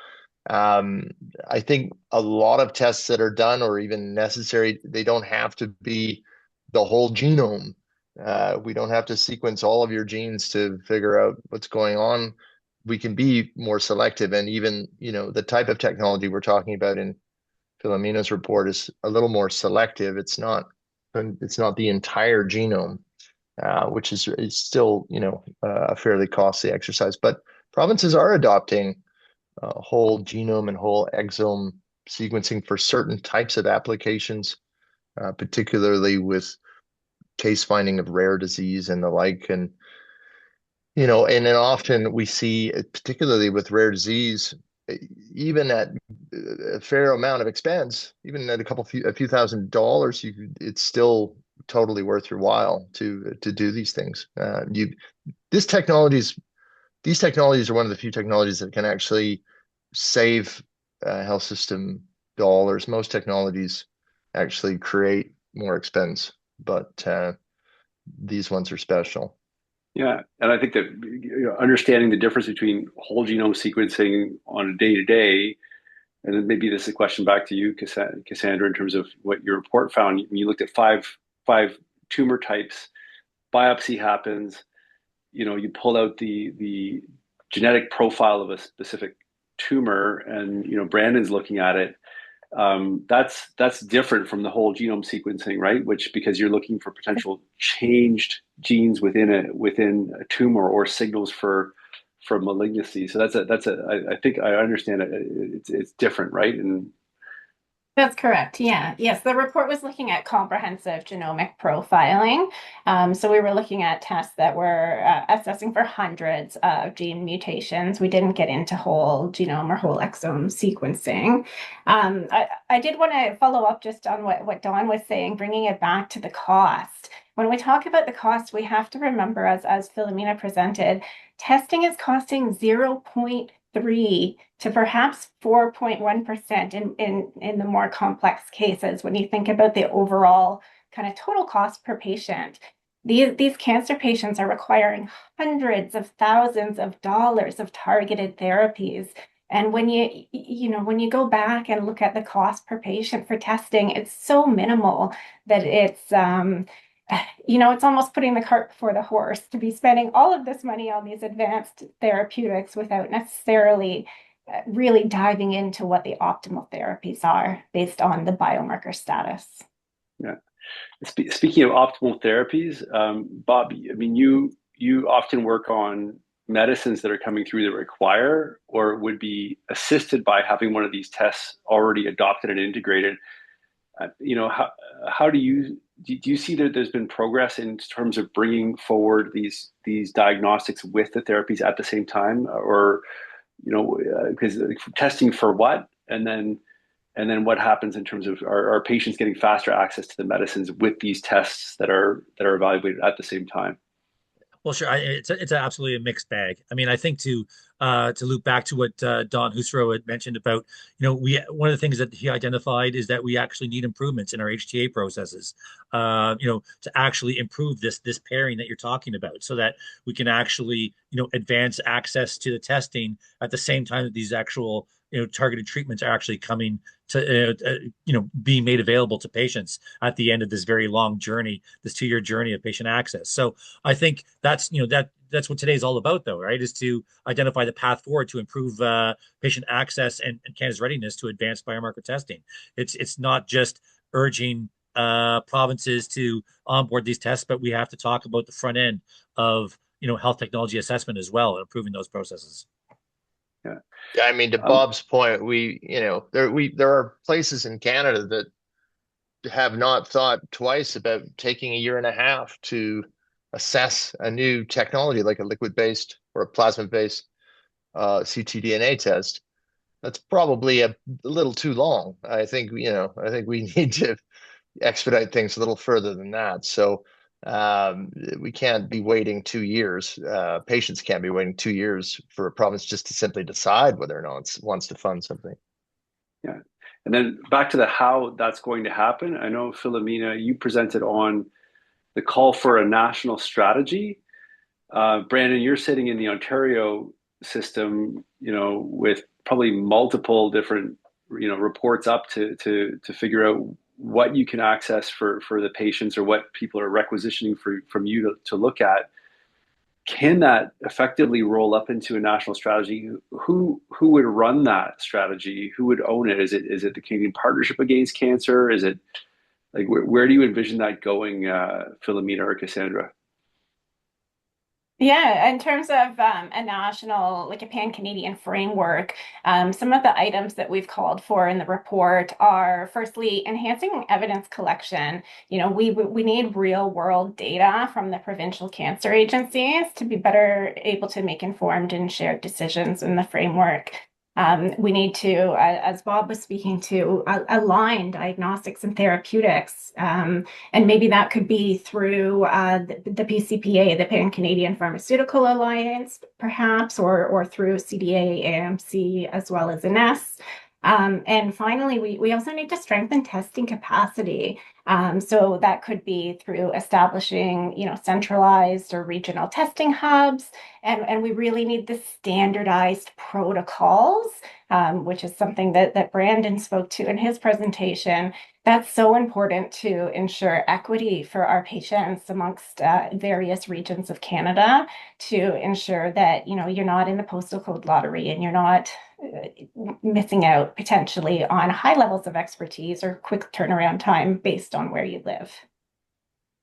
I think a lot of tests that are done or even necessary, they don't have to be the whole genome. We don't have to sequence all of your genes to figure out what's going on. We can be more selective, and even, the type of technology we're talking about in Philomena's report is a little more selective. It's not the entire genome, which is still, a fairly costly exercise. But provinces are adopting whole genome and whole exome sequencing for certain types of applications, particularly with case finding of rare disease and the like. And then often we see, particularly with rare disease, even at a fair amount of expense, even at a few $1,000s, it's still totally worth your while to do these things. This technologies these technologies are one of the few technologies that can actually save health system dollars. Most technologies actually create more expense, but these ones are special. Yeah, and I think that understanding the difference between whole genome sequencing on a day to day, and then maybe this is a question back to you, Cassandra, in terms of what your report found. You looked at five tumor types, biopsy happens, you pull out the genetic profile of a specific tumor, and Brandon's looking at it. That's different from the whole genome sequencing, right? Which, because you're looking for potential changed genes within a tumor or signals for malignancy. So I think I understand it. It's different, right? And That's correct. Yeah. Yes. The report was looking at comprehensive genomic profiling. So we were looking at tests that were assessing for hundreds of gene mutations. We didn't get into whole genome or whole exome sequencing. I did want to follow up just on what Don was saying, bringing it back to the cost. When we talk about the cost, we have to remember, as Philomena presented, testing is costing 0.3 to perhaps 4.1% in the more complex cases. When you think about the overall kind of total cost per patient, these cancer patients are requiring hundreds of thousands of dollars of targeted therapies. And when you go back and look at the cost per patient for testing, it's so minimal that it's almost putting the cart before the horse to be spending all of this money on these advanced therapeutics without necessarily really diving into what the optimal therapies are based on the biomarker status. yeah. Speaking of optimal therapies, Bob, I mean, you often work on medicines that are coming through that require or would be assisted by having one of these tests already adopted and integrated. How do you see that there's been progress in terms of bringing forward these diagnostics with the therapies at the same time, or because testing for what, and then what happens in terms of our patients getting faster access to the medicines with these tests that are evaluated at the same time? Well, sure. It's absolutely a mixed bag. I mean, I think to loop back to what Don Husro had mentioned about, we one of the things that he identified is that we actually need improvements in our HTA processes, to actually improve this pairing that you're talking about, so that we can actually, advance access to the testing at the same time that these actual, targeted treatments are actually coming to, being made available to patients at the end of this very long journey, this 2-year journey of patient access. So I think that's what today's all about, though, right? Is to identify the path forward to improve patient access and Canada's readiness to advance biomarker testing. It's not just urging provinces to onboard these tests, but we have to talk about the front end of health technology assessment as well, and improving those processes. Yeah. Yeah, I mean, to Bob's point, there are places in Canada that have not thought twice about taking a year and a half to assess a new technology like a liquid-based or a plasma-based ctDNA test. That's probably a little too long. I think we need to expedite things a little further than that. So we can't be waiting 2 years. Patients can't be waiting 2 years for a province just to simply decide whether or not it wants to fund something. Yeah. And then back to the how that's going to happen. I know, Philomena, you presented on the call for a national strategy. Brandon, you're sitting in the Ontario system, with probably multiple different, reports up to figure out what you can access for the patients or what people are requisitioning from you to look at. Can that effectively roll up into a national strategy? Who would run that strategy? Who would own it? Is it the Canadian Partnership Against Cancer? Is it like where do you envision that going, Philomena or Cassandra? Yeah, in terms of a national, like a pan-Canadian framework, some of the items that we've called for in the report are firstly enhancing evidence collection. We need real world data from the provincial cancer agencies to be better able to make informed and shared decisions in the framework. We need to, as Bob was speaking to, align diagnostics and therapeutics. And maybe that could be through the PCPA, the Pan Canadian Pharmaceutical Alliance, perhaps, or through CDA, AMC, as well as INESS. And finally, we also need to strengthen testing capacity. So that could be through establishing, centralized or regional testing hubs. And we really need the standardized protocols, which is something that Brandon spoke to in his presentation. That's so important to ensure equity for our patients amongst various regions of Canada, to ensure that, you're not in the postal code lottery and you're not missing out potentially on high levels of expertise or quick turnaround time based on where you live.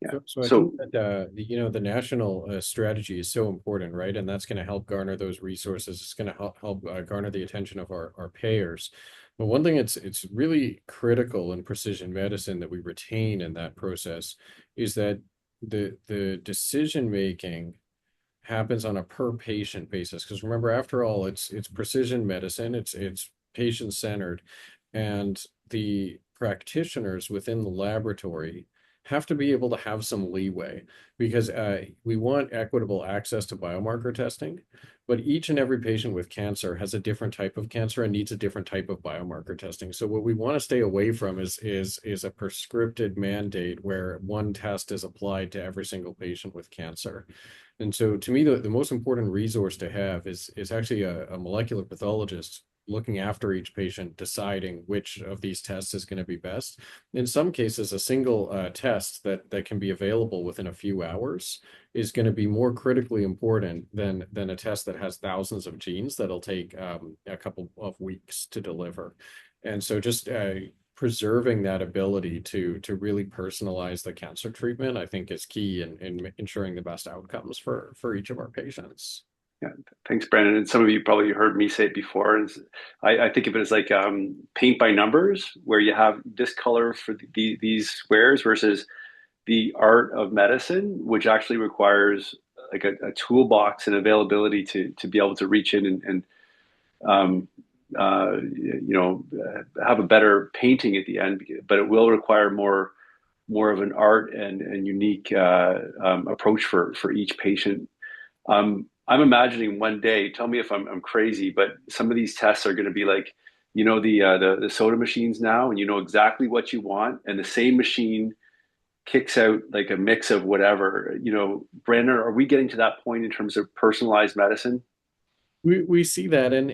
Yeah. So I think that the national strategy is so important, right? And that's going to help garner those resources. It's going to help garner the attention of our payers. But one thing it's really critical in precision medicine that we retain in that process is that the decision making happens on a per patient basis. Because remember, after all, it's precision medicine. It's patient centered, and the practitioners within the laboratory have to be able to have some leeway, because we want equitable access to biomarker testing, but each and every patient with cancer has a different type of cancer and needs a different type of biomarker testing. So what we want to stay away from is a prescripted mandate where one test is applied to every single patient with cancer. And so to me, the most important resource to have is actually a molecular pathologist looking after each patient, deciding which of these tests is going to be best. In some cases, a single test that can be available within a few hours is going to be more critically important than a test that has thousands of genes that'll take a couple of weeks to deliver. And so just preserving that ability to really personalize the cancer treatment, I think, is key in ensuring the best outcomes for each of our patients. Yeah, thanks, Brandon. And some of you probably heard me say it before. I think of it as like paint by numbers, where you have this color for these squares versus the art of medicine, which actually requires like a toolbox and availability to be able to reach in and have a better painting at the end. But it will require more of an art and unique approach for each patient. I'm imagining one day, tell me if I'm crazy, but some of these tests are going to be like, the soda machines now, and you know exactly what you want, and the same machine kicks out like a mix of whatever. Brandon, are we getting to that point in terms of personalized medicine? We see that, and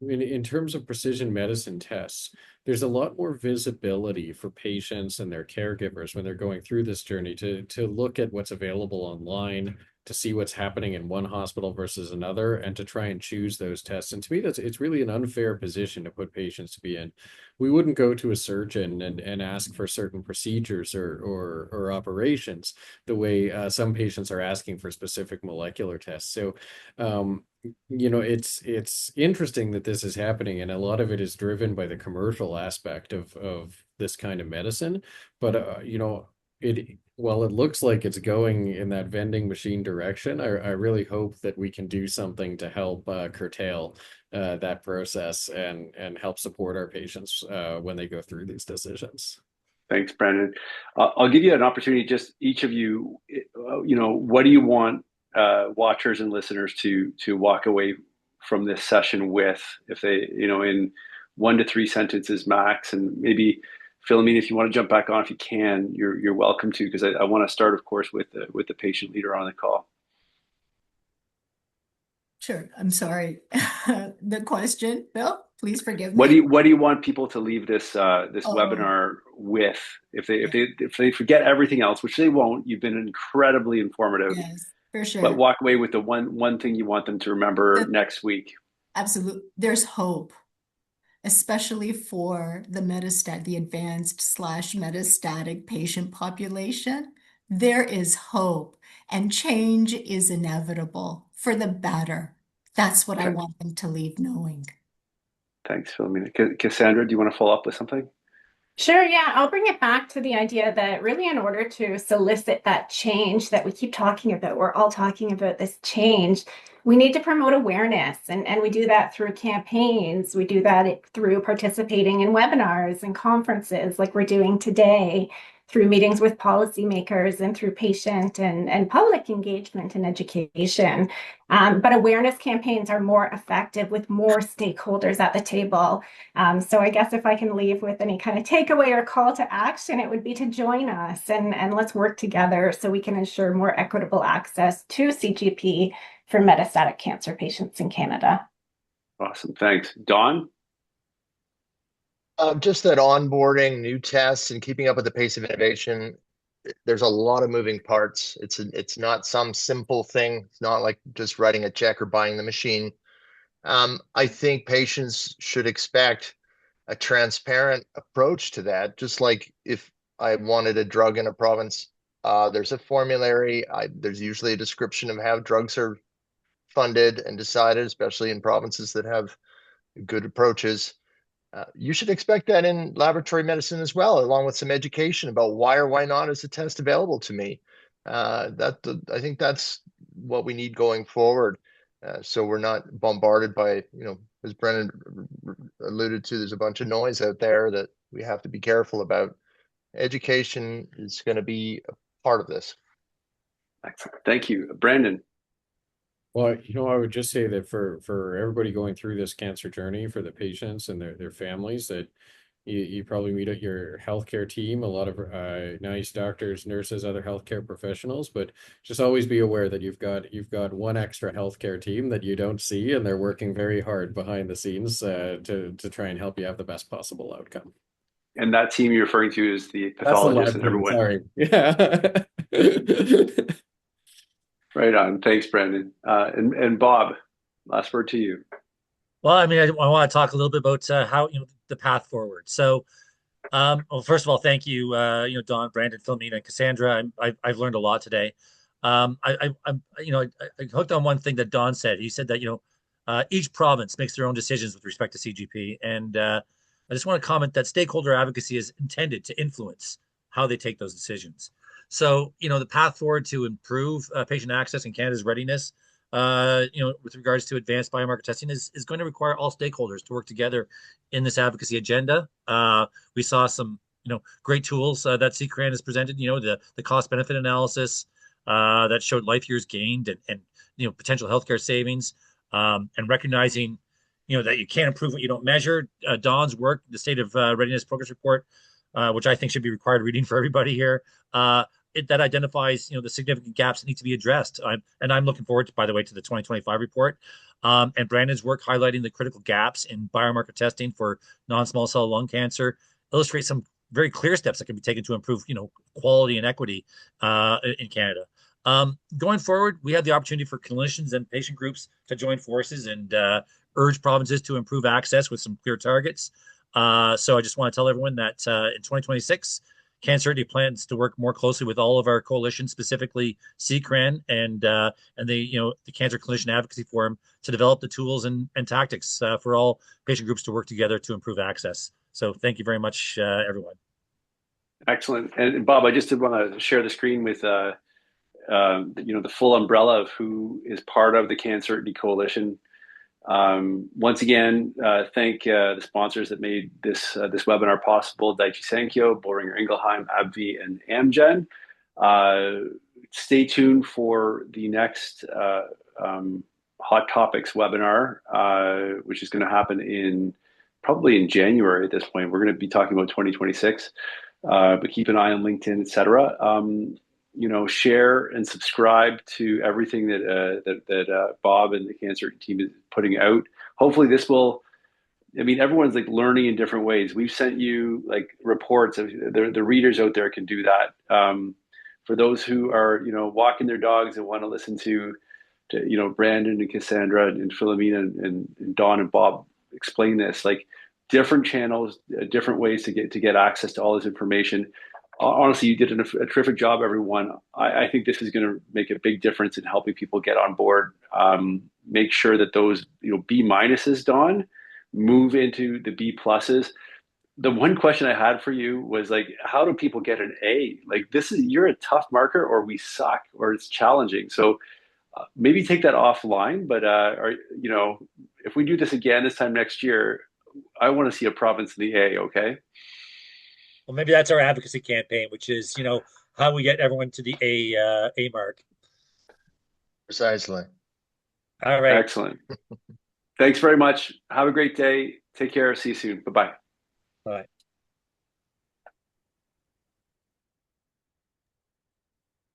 in terms of precision medicine tests, there's a lot more visibility for patients and their caregivers when they're going through this journey to look at what's available online, to see what's happening in one hospital versus another, and to try and choose those tests. And to me, it's really an unfair position to put patients to be in. We wouldn't go to a surgeon and ask for certain procedures or operations the way some patients are asking for specific molecular tests. So it's interesting that this is happening, and a lot of it is driven by the commercial aspect of this kind of medicine. But while it looks like it's going in that vending machine direction, I really hope that we can do something to help curtail that process and help support our patients when they go through these decisions. Thanks, Brandon. I'll give you an opportunity, just each of you, what do you want watchers and listeners to walk away from this session with, if they, in 1 to 3 sentences max. And maybe Philomena, if you want to jump back on, if you can, you're welcome to, because I want to start, of course, with the patient leader on the call. Sure. I'm sorry. The question, Bill, please forgive What do me. you want people to leave this Oh, webinar with yeah, if they forget everything else, which they won't? You've been incredibly informative, yes, for but sure. walk away with the one thing you want them to remember The, next week. absolute. There's hope, especially for the advanced slash metastatic patient population. There is hope, and change is inevitable for the better. That's what I Okay, want them to leave knowing. thanks, Philomena. Cassandra, do you want to follow up with something? Sure, yeah, I'll bring it back to the idea that really, in order to solicit that change that we keep talking about, we're all talking about this change, we need to promote awareness. And we do that through campaigns. We do that through participating in webinars and conferences like we're doing today, through meetings with policymakers, and through patient and public engagement and education. But awareness campaigns are more effective with more stakeholders at the table. So I guess if I can leave with any kind of takeaway or call to action, it would be to join us and let's work together so we can ensure more equitable access to CGP for metastatic cancer patients in Canada. Awesome, thanks. Dawn? Just that onboarding new tests and keeping up with the pace of innovation, there's a lot of moving parts. It's not some simple thing. It's not like just writing a check or buying the machine. I think patients should expect a transparent approach to that. Just like if I wanted a drug in a province, there's a formulary. There's usually a description of how drugs are funded and decided, especially in provinces that have good approaches. You should expect that in laboratory medicine as well, along with some education about why or why not is the test available to me. I think that's what we need going forward. So we're not bombarded by, as Brennan alluded to, there's a bunch of noise out there that we have to be careful about. Education is going to be a part of this. Excellent. Thank you. Brandon? Well, I would just say that for everybody going through this cancer journey, for the patients and their families, that you probably meet at your healthcare team, a lot of nice doctors, nurses, other healthcare professionals, but just always be aware that you've got one extra healthcare team that you don't see, and they're working very hard behind the scenes to try and help you have the best possible outcome. And that team you're referring to is the That's the pathologist lab and team, everyone. sorry. Yeah. Right on. Thanks, Brandon. And Bob, last word to you. Well, I mean, I want to talk a little bit about how the path forward. So, well, first of all, thank you, Don, Brandon, Philomena, and Cassandra. I've learned a lot today. I hooked on one thing that Don said. He said that each province makes their own decisions with respect to CGP, and I just want to comment that stakeholder advocacy is intended to influence how they take those decisions. So, the path forward to improve patient access and Canada's readiness, with regards to advanced biomarker testing is going to require all stakeholders to work together in this advocacy agenda. We saw some, great tools that CCRAN has presented. The cost benefit analysis that showed life years gained and potential healthcare savings, and recognizing that you can't improve what you don't measure. Don's work, the State of Readiness Progress Report, which I think should be required reading for everybody here. That identifies the significant gaps that need to be addressed. I'm looking forward to, by the way, to the 2025 report. And Brandon's work highlighting the critical gaps in biomarker testing for non-small cell lung cancer illustrates some very clear steps that can be taken to improve quality and equity in Canada. Going forward, we have the opportunity for clinicians and patient groups to join forces and urge provinces to improve access with some clear targets. So I just want to tell everyone that in 2026, CanCerity plans to work more closely with all of our coalitions, specifically CCRAN and the Cancer Clinician Advocacy Forum, to develop the tools and tactics for all patient groups to work together to improve access. So thank you very much, everyone. Excellent. And Bob, I just did want to share the screen with the full umbrella of who is part of the CanCerity Coalition. Once again, thank the sponsors that made this webinar possible: Daiichi Sankyo, Boehringer Ingelheim, AbbVie, and Amgen. Stay tuned for the next Hot Topics webinar, which is going to happen in probably in January at this point. We're going to be talking about 2026, but keep an eye on LinkedIn, etc. Share and subscribe to everything that Bob and the cancer team is putting out. Hopefully, this will. I mean, everyone's like learning in different ways. We've sent you like reports of the readers out there can do that. For those who are walking their dogs and want to listen to Brandon and Cassandra and Philomena and Don and Bob explain this, like different channels, different ways to get access to all this information. Honestly, you did a terrific job, everyone. I think this is going to make a big difference in helping people get on board. Make sure that those B minuses, Don, move into the B pluses. The one question I had for you was like, how do people get an A? Like you're a tough marker, or we suck, or it's challenging. So maybe take that offline. But if we do this again this time next year, I want to see a province in the A. Okay. Well, maybe that's our advocacy campaign, which is, how we get everyone to the A mark. Precisely. All right. Excellent. Thanks very much. Have a great day. Take care. See you soon. Bye-bye. Bye.